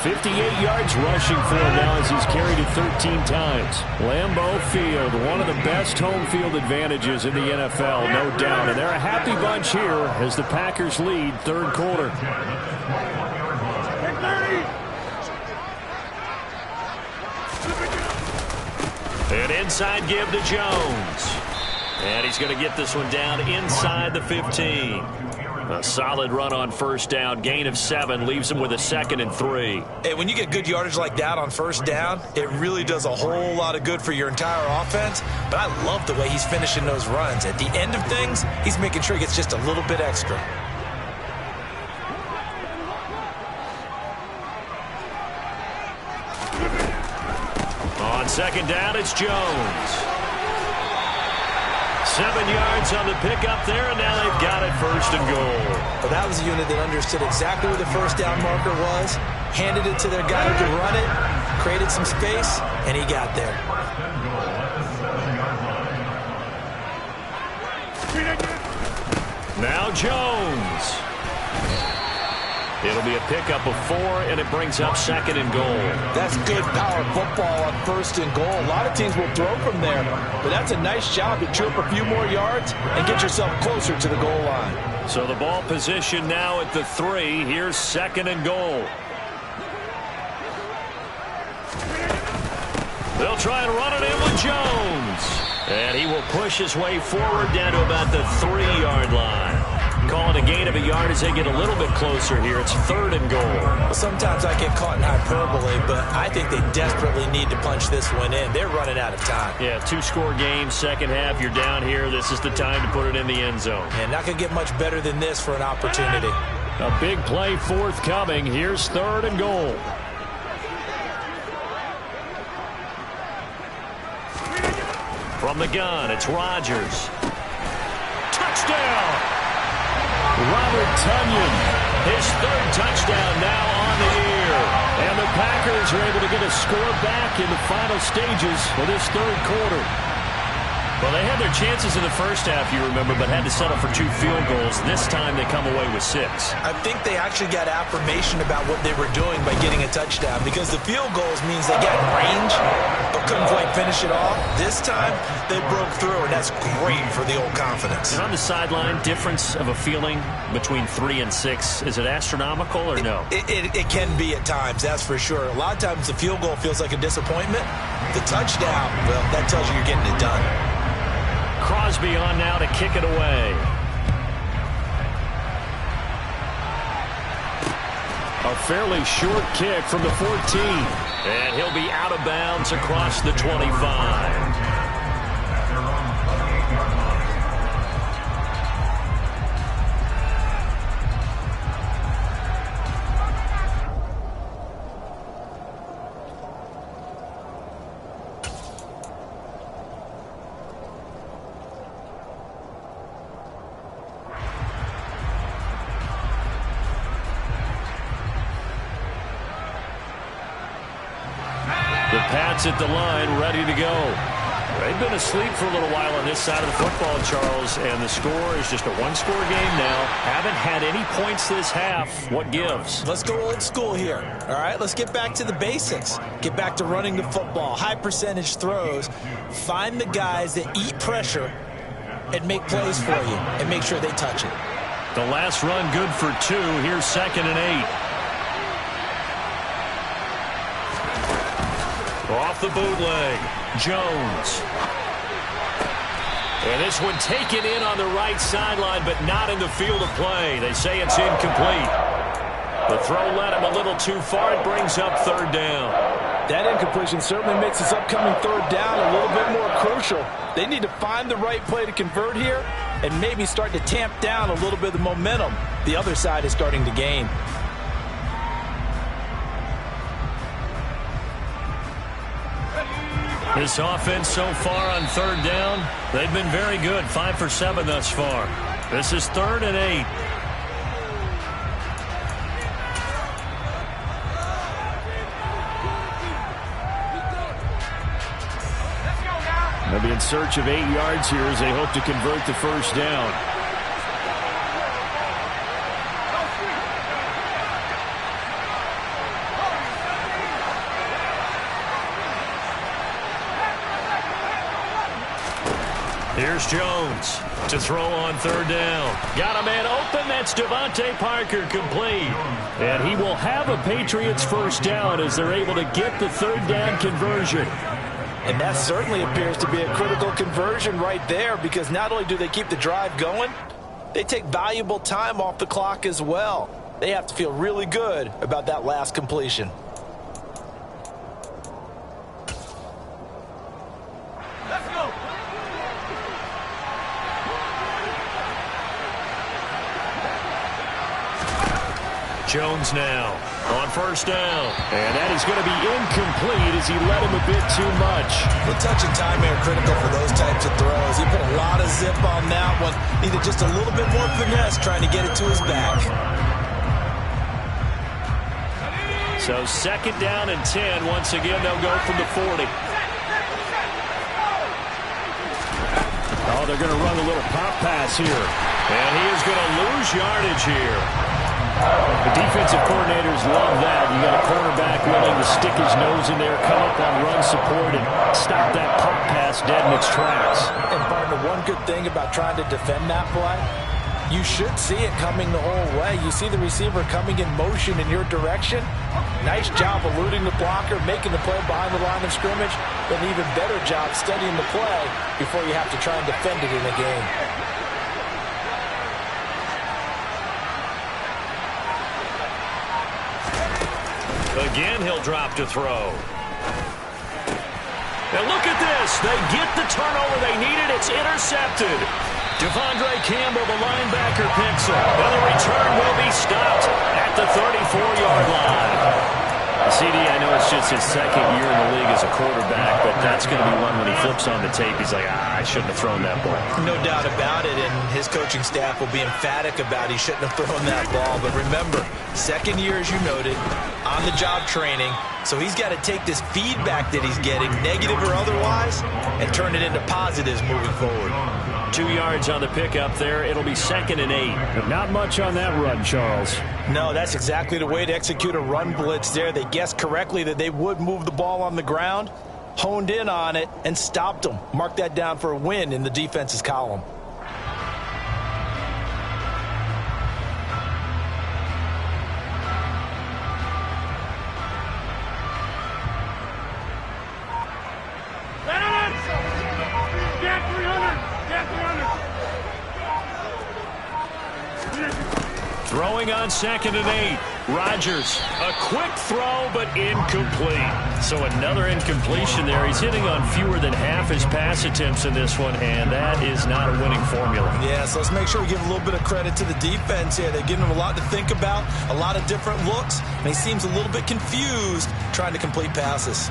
58 yards rushing for him now as he's carried it 13 times. Lambeau Field, one of the best home field advantages in the NFL, no doubt. And they're a happy bunch here as the Packers lead 3rd quarter. An inside give to Jones. And he's going to get this one down inside the 15. A solid run on 1st down. Gain of 7 leaves him with a 2nd and 3. Hey, when you get good yardage like that on 1st down, it really does a whole lot of good for your entire offense. But I love the way he's finishing those runs. At the end of things, he's making sure he gets just a little bit extra. On 2nd down, it's Jones. 7 yards on the pickup there, and now they've got it 1st and goal. Well, that was a unit that understood exactly where the 1st down marker was, handed it to their guy who could run it, created some space, and he got there. Now Jones. It'll be a pickup of 4, and it brings up 2nd and goal. That's good power football on 1st and goal. A lot of teams will throw from there, but that's a nice job to trip a few more yards and get yourself closer to the goal line. So the ball position now at the 3. Here's 2nd and goal. They'll try and run it in with Jones. And he will push his way forward down to about the 3-yard line. Calling a gain of a yard as they get a little bit closer here. It's 3rd and goal. Well, sometimes I get caught in hyperbole, but I think they desperately need to punch this one in. They're running out of time. Yeah, 2-score game, 2nd half. You're down here. This is the time to put it in the end zone. And not going to get much better than this for an opportunity. A big play forthcoming. Here's 3rd and goal. From the gun, it's Rodgers. Touchdown! Robert Tonyan, his 3rd touchdown now on the year. And the Packers are able to get a score back in the final stages of this 3rd quarter. Well, they had their chances in the 1st half, you remember, but had to settle for 2 field goals. This time they come away with 6. I think they actually got affirmation about what they were doing by getting a touchdown, because the field goals means they got range but couldn't quite finish it off. This time they broke through, and that's great for the old confidence. And on the sideline, difference of a feeling between 3 and 6, is it astronomical or no? It can be at times, that's for sure. A lot of times the field goal feels like a disappointment. The touchdown, well, that tells you you're getting it done. Crosby on now to kick it away. A fairly short kick from the 14. And he'll be out of bounds across the 25. Pats at the line, ready to go. They've been asleep for a little while on this side of the football, Charles, and the score is just a one-score game now. Haven't had any points this half. What gives? Let's go old school here. All right, let's get back to the basics. Get back to running the football, high percentage throws. Find the guys that eat pressure and make plays for you and make sure they touch it. The last run good for 2. Here's 2nd and 8. Off the bootleg, Jones. And this one taken in on the right sideline, but not in the field of play. They say it's incomplete. The throw led him a little too far. It brings up 3rd down. That incompletion certainly makes this upcoming 3rd down a little bit more crucial. They need to find the right play to convert here and maybe start to tamp down a little bit of the momentum the other side is starting to gain. This offense so far on 3rd down, they've been very good. 5 for 7 thus far. This is 3rd and 8. They'll be in search of 8 yards here as they hope to convert the 1st down. Here's Jones to throw on 3rd down. Got a man open. That's Devontae Parker, complete. And he will have a Patriots 1st down as they're able to get the 3rd down conversion. And that certainly appears to be a critical conversion right there, because not only do they keep the drive going, they take valuable time off the clock as well. They have to feel really good about that last completion. Let's go. Jones now on 1st down. And that is going to be incomplete as he led him a bit too much. The touch and time are critical for those types of throws. He put a lot of zip on that one. Needed just a little bit more finesse trying to get it to his back. So 2nd down and 10. Once again, they'll go from the 40. Oh, they're going to run a little pop pass here. And he is going to lose yardage here. The defensive coordinators love that. You got a quarterback willing to stick his nose in there, come up on run support, and stop that pop pass dead in its tracks. And partner, one good thing about trying to defend that play, you should see it coming the whole way. You see the receiver coming in motion in your direction. Nice job eluding the blocker, making the play behind the line of scrimmage, but an even better job studying the play before you have to try and defend it in a game. Again, he'll drop to throw. And look at this. They get the turnover they needed. It's intercepted. Devondre Campbell, the linebacker, picks it. And the return will be stopped at the 34-yard line. CD, I know it's just his 2nd year in the league as a quarterback, but that's going to be one when he flips on the tape. He's like, I shouldn't have thrown that ball. No doubt about it, and his coaching staff will be emphatic about he shouldn't have thrown that ball. But remember, 2nd year, as you noted, on-the-job training, so he's got to take this feedback that he's getting, negative or otherwise, and turn it into positives moving forward. 2 yards on the pickup there. It'll be 2nd and 8. But not much on that run, Charles. No, that's exactly the way to execute a run blitz there. They guessed correctly that they would move the ball on the ground, honed in on it, and stopped them. Mark that down for a win in the defense's column. Throwing on 2nd and 8. Rodgers, a quick throw, but incomplete. So another incompletion there. He's hitting on fewer than half his pass attempts in this one, and that is not a winning formula. Yeah, so let's make sure we give a little bit of credit to the defense here. They're giving him a lot to think about, a lot of different looks, and he seems a little bit confused trying to complete passes.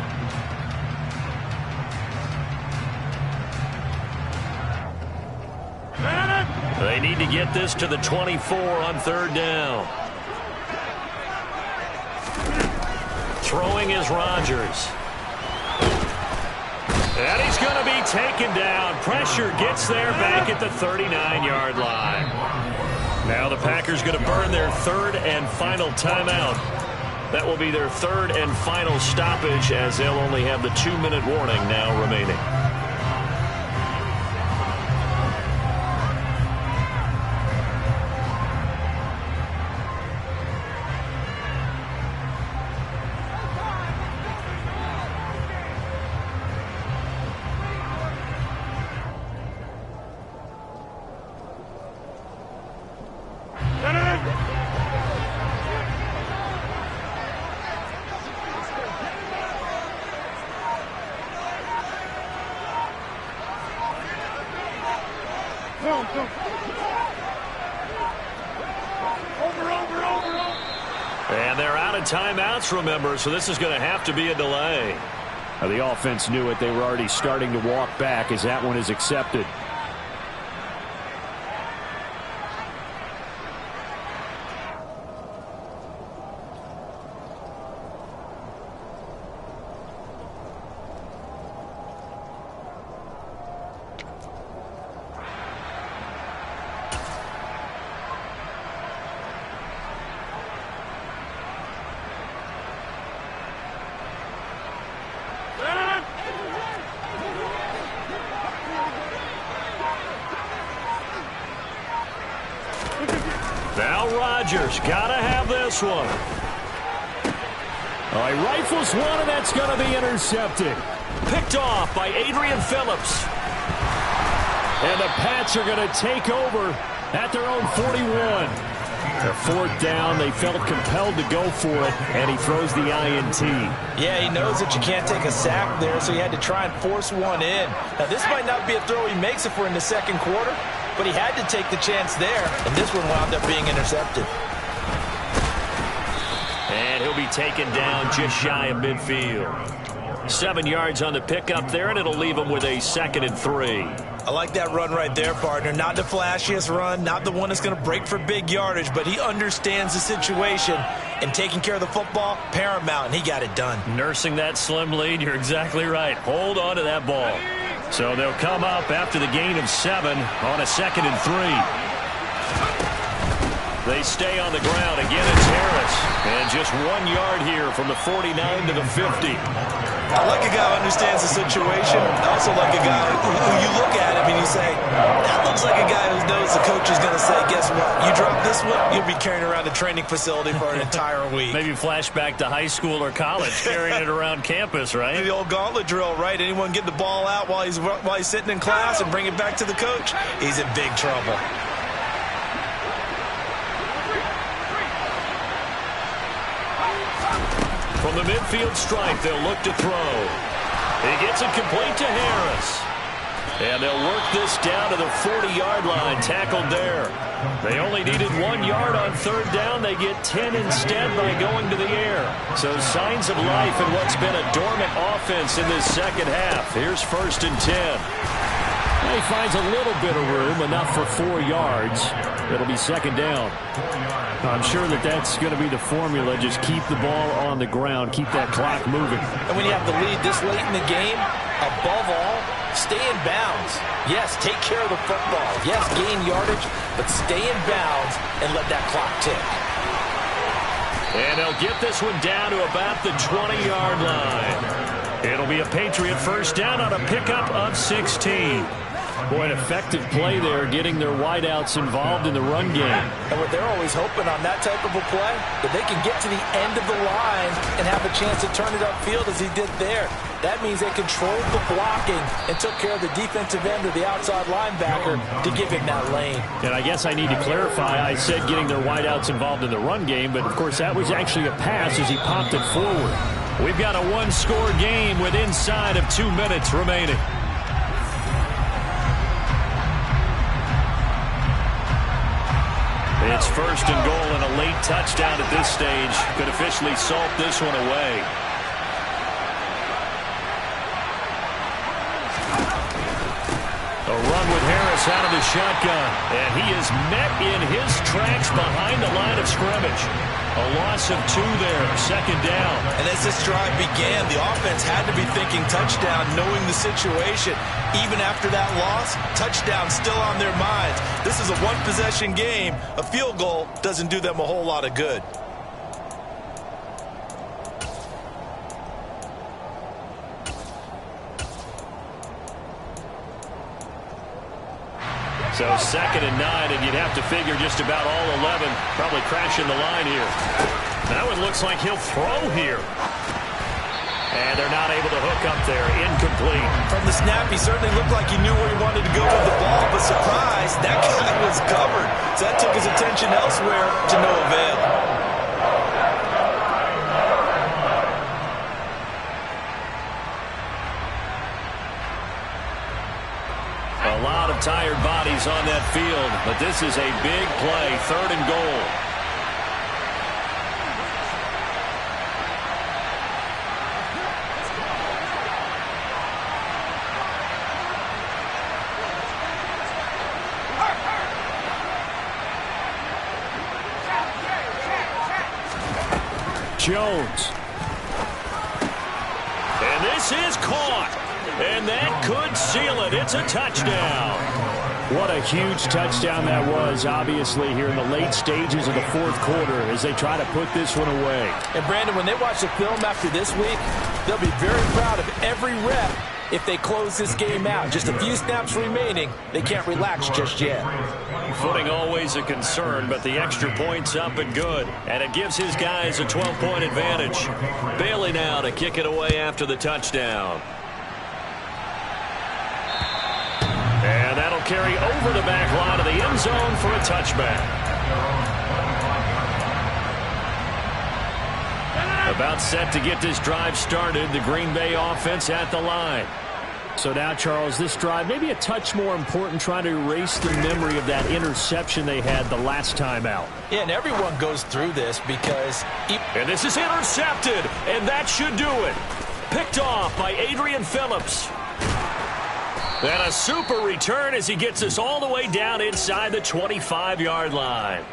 They need to get this to the 24 on 3rd down. Throwing is Rodgers. And he's going to be taken down. Pressure gets there back at the 39-yard line. Now the Packers going to burn their third and final timeout. That will be their third and final stoppage, as they'll only have the 2-minute warning now remaining. And they're out of timeouts, remember, so this is going to have to be a delay. Now, the offense knew it. They were already starting to walk back as that one is accepted. Now Rodgers got to have this one. Oh, he rifles one, and that's going to be intercepted. Picked off by Adrian Phillips. And the Pats are going to take over at their own 41. Their fourth down, they felt compelled to go for it, and he throws the INT. Yeah, he knows that you can't take a sack there, so he had to try and force one in. Now, this might not be a throw he makes if we're in the second quarter, but he had to take the chance there, and this one wound up being intercepted. And he'll be taken down just shy of midfield. 7 yards on the pickup there, and it'll leave him with a 2nd and 3. I like that run right there, partner. Not the flashiest run, not the one that's going to break for big yardage, but he understands the situation, and taking care of the football, paramount, and he got it done. Nursing that slim lead, you're exactly right. Hold on to that ball. So they'll come up after the gain of 7 on a 2nd and 3. They stay on the ground. Again, it's Harris. And just 1 yard here from the 49 to the 50. I like a guy who understands the situation. I also like a guy who you look at him and you say, that looks like a guy who knows the coach is going to say, guess what? You drop this one, you'll be carrying around the training facility for an entire week. Maybe flashback to high school or college, carrying it around campus, right? The old gauntlet drill, right? Anyone get the ball out while he's sitting in class and bring it back to the coach? He's in big trouble. From the midfield stripe, they'll look to throw. He gets it complete to Harris. And they'll work this down to the 40-yard line, tackled there. They only needed 1 yard on 3rd down. They get 10 instead by going to the air. So signs of life in what's been a dormant offense in this second half. Here's 1st and 10. Well, he finds a little bit of room, enough for 4 yards. It'll be 2nd down. I'm sure that's going to be the formula. Just keep the ball on the ground. Keep that clock moving. And when you have the lead this late in the game, above all, stay in bounds. Yes, take care of the football. Yes, gain yardage, but stay in bounds and let that clock tick. And they'll get this one down to about the 20-yard line. It'll be a Patriot first down on a pickup of 16. Boy, an effective play there, getting their wideouts involved in the run game. And what they're always hoping on that type of a play, that they can get to the end of the line and have a chance to turn it upfield as he did there. That means they controlled the blocking and took care of the defensive end of the outside linebacker to give him that lane. And I guess I need to clarify, I said getting their wideouts involved in the run game, but of course that was actually a pass as he popped it forward. We've got a one-score game with inside of 2 minutes remaining. It's 1st and goal, and a late touchdown at this stage could officially salt this one away. A run with Harris out of the shotgun, and he is met in his tracks behind the line of scrimmage. A loss of 2 there, second down. And as this drive began, the offense had to be thinking touchdown, knowing the situation. Even after that loss, touchdown still on their minds. This is a one-possession game. A field goal doesn't do them a whole lot of good. So 2nd and 9, and you'd have to figure just about all 11 probably crashing the line here. That one looks like he'll throw here. And they're not able to hook up there. Incomplete. From the snap, he certainly looked like he knew where he wanted to go with the ball, but surprise, that guy was covered. So that took his attention elsewhere to no avail. A lot of tired bodies on that field, but this is a big play, 3rd and goal. Jones. And this is caught. And that could seal it. It's a touchdown. What a huge touchdown that was, obviously, here in the late stages of the 4th quarter as they try to put this one away. And, Brandon, when they watch the film after this week, they'll be very proud of every rep if they close this game out. Just a few snaps remaining. They can't relax just yet. Footing always a concern, but the extra point's up and good. And it gives his guys a 12-point advantage. Bailey now to kick it away after the touchdown. And that'll carry over the back line of the end zone for a touchback. About set to get this drive started. The Green Bay offense at the line. So now, Charles, this drive maybe a touch more important, trying to erase the memory of that interception they had the last time out. Yeah, and everyone goes through this because... And this is intercepted, and that should do it. Picked off by Adrian Phillips. And a super return as he gets us all the way down inside the 25-yard line.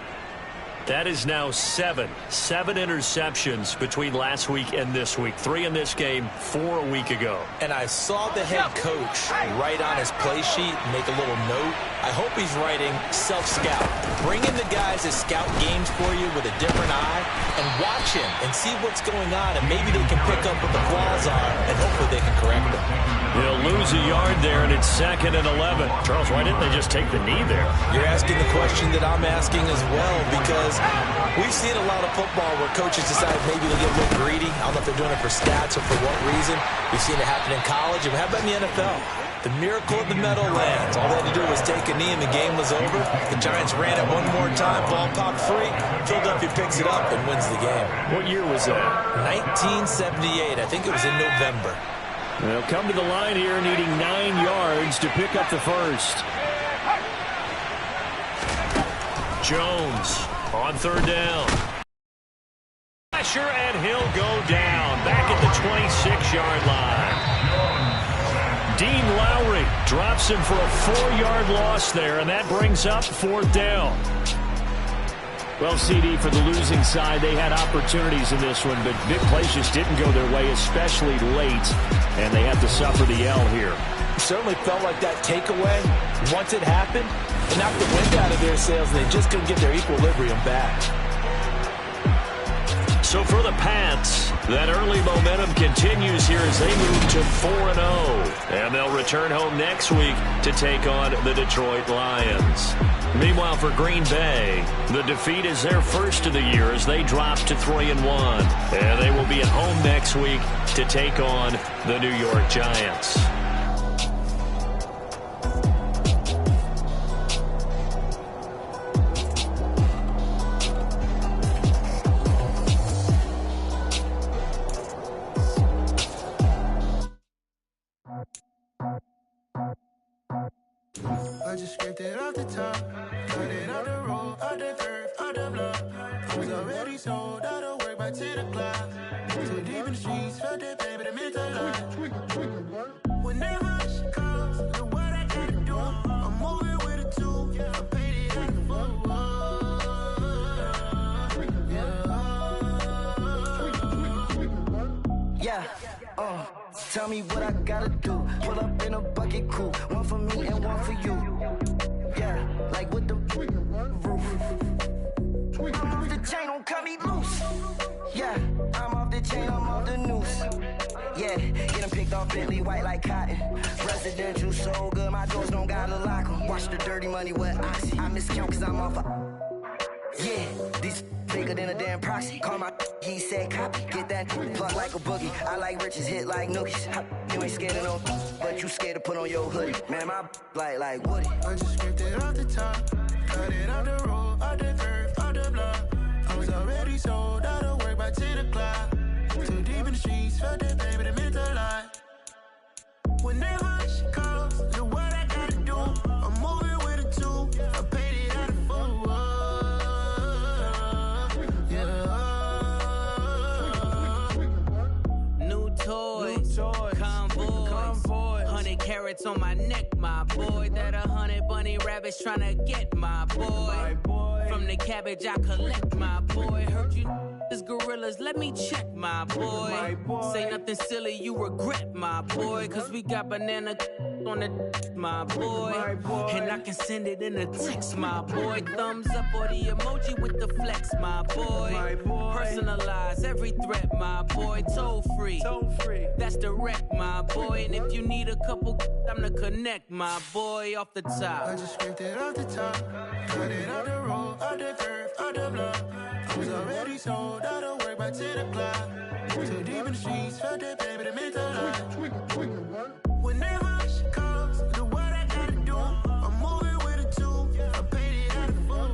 That is now 7 interceptions between last week and this week. 3 in this game, 4 a week ago. And I saw the head coach write on his play sheet, make a little note. I hope he's writing self-scout. Bring in the guys that scout games for you with a different eye and watch him and see what's going on, and maybe they can pick up what the flaws are, and hopefully they can correct them. They'll lose a yard there, and it's 2nd and 11. Charles, why didn't they just take the knee there? You're asking the question that I'm asking as well, because we've seen a lot of football where coaches decide maybe they'll get a little greedy. I don't know if they're doing it for stats or for what reason. We've seen it happen in college. And how about in the NFL? The miracle of the Meadowlands. All they had to do was take a knee and the game was over. The Giants ran it one more time. Ball popped free. Philadelphia picks it up and wins the game. What year was that? 1978. I think it was in November. They'll come to the line here needing 9 yards to pick up the first. Jones on 3rd down. Pressure, and he'll go down. Back at the 26-yard line. Dean Lowry drops him for a 4-yard loss there, and that brings up 4th down. Well, CD, for the losing side, they had opportunities in this one, but big plays just didn't go their way, especially late, and they had to suffer the L here. It certainly felt like that takeaway, once it happened, it knocked the wind out of their sails, and they just couldn't get their equilibrium back. So for the Pats, that early momentum continues here as they move to 4-0. And they'll return home next week to take on the Detroit Lions. Meanwhile, for Green Bay, the defeat is their first of the year as they drop to 3-1. And they will be at home next week to take on the New York Giants. I just scraped it off the top, cut it off the road, off the curve, off the block. Was already sold, out of work by 10 o'clock. Too deep in the streets, felt that pain, but it meant a lot. Whenever she calls, the what I gotta do. Tell me what I gotta do. Pull up in a bucket crew. One for me and one for you. Yeah, like with the roof. I'm off the chain, don't cut me loose. Yeah, I'm off the chain, I'm off the noose. Yeah, get them picked off Bentley, white like cotton. Residential, so good, my doors don't gotta lock them. Watch the dirty money with Oxy. I miscount cause I'm off a... Yeah, these bigger than a damn proxy. Call my he said copy. Get that plug like a boogie. I like riches, hit like nookies. You ain't scared of no, but you scared to put on your hoodie. Man, my like Woody. I just scraped it off the top. Cut it out the road, out the curve, out the block. I was already sold out of work by 10 o'clock. Too deep in the streets, felt that baby, that meant a lot. Whenever she calls, look what I gotta do. I'm moving with a two. I paid it out of full. New toys, convoys, 100 carats on my neck, my boy. That 100 bunny rabbits tryna get my boy. From the cabbage I collect, my boy. Heard you is gorillas, let me check, my boy. Say nothing silly, you regret, my boy. Cause we got banana on the my boy. And I can send it in a text, my boy. Thumbs up or the emoji with the flex, my boy. Personalize every threat, my boy. Toll free, that's direct, my boy. And if you need a couple, I'm to connect, my boy, off the top. I just scraped it off the top. Cut it out the road, out the curve, out the block. I was already sold out of work by 10 o'clock. Too deep in the streets, felt that baby, that meant a lot. Whenever she calls, look what I gotta do. I'm moving with a two. I paid it out of full.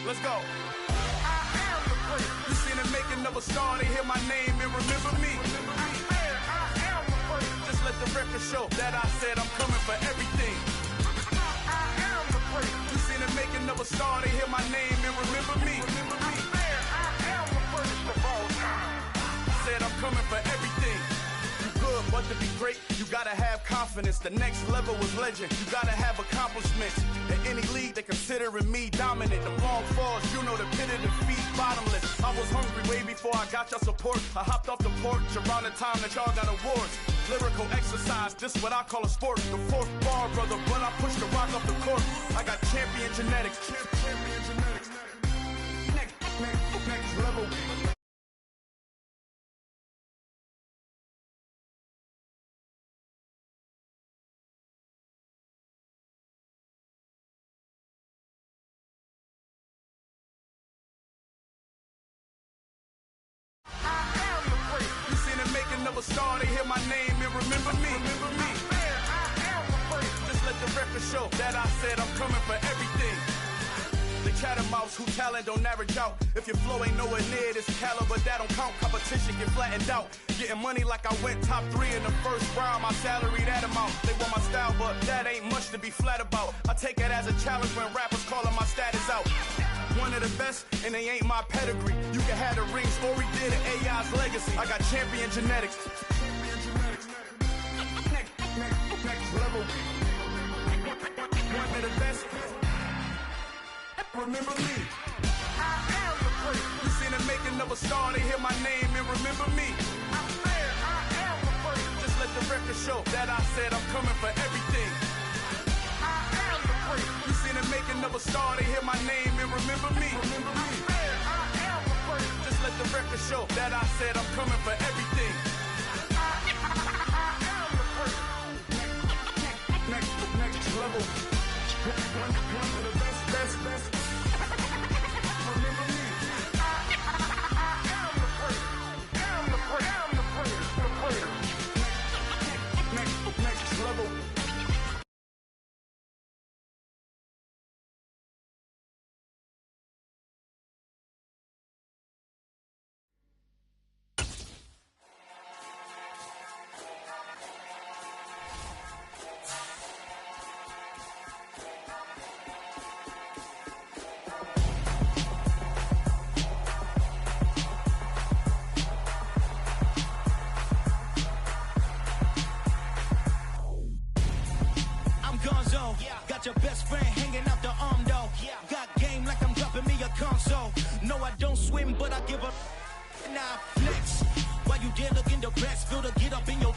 Let's go. You seen the making of a star, they hear my name and remember me. Just let the record show that I said I'm coming for everything. You seen the making of a star, they hear my name and remember me. Said I'm coming for everything. Good, but to be great, you gotta have confidence. The next level was legend. You gotta have accomplishments. In any league, they considering me dominant. The long falls, you know the pit of defeat, bottomless. I was hungry way before I got your support. I hopped off the porch around the time that y'all got awards. Lyrical exercise, this what I call a sport. The fourth bar, brother, when I push the rock off the court. I got champion genetics. Champion genetics. Next level. Of a star, they hear my name and remember me. Just let the record show that I said I'm coming for everything. The catamounts who talent don't average out. If your flow ain't nowhere near this caliber, that don't count. Competition get flattened out. Getting money like I went top 3 in the first round. My salary that amount. They want my style, but that ain't much to be flat about. I take it as a challenge when rappers calling my status out. One of the best, and they ain't my pedigree. You can have the rings, or we did it, AI's legacy. I got champion genetics. Next level. One of the best. Remember me. You seen the making of a star, they hear my name and remember me. Just let the record show that I said I'm coming for everything. You seen the making of a star, they hear my name and remember me. Just let the record show that I said I'm coming for everything. Next level. One of the best. Remember me. Next level. got your best friend hanging out the arm though. Got game like I'm dropping me a console. No, I don't swim, but I give up. Now, flex. While you there looking the best, feel to get up in your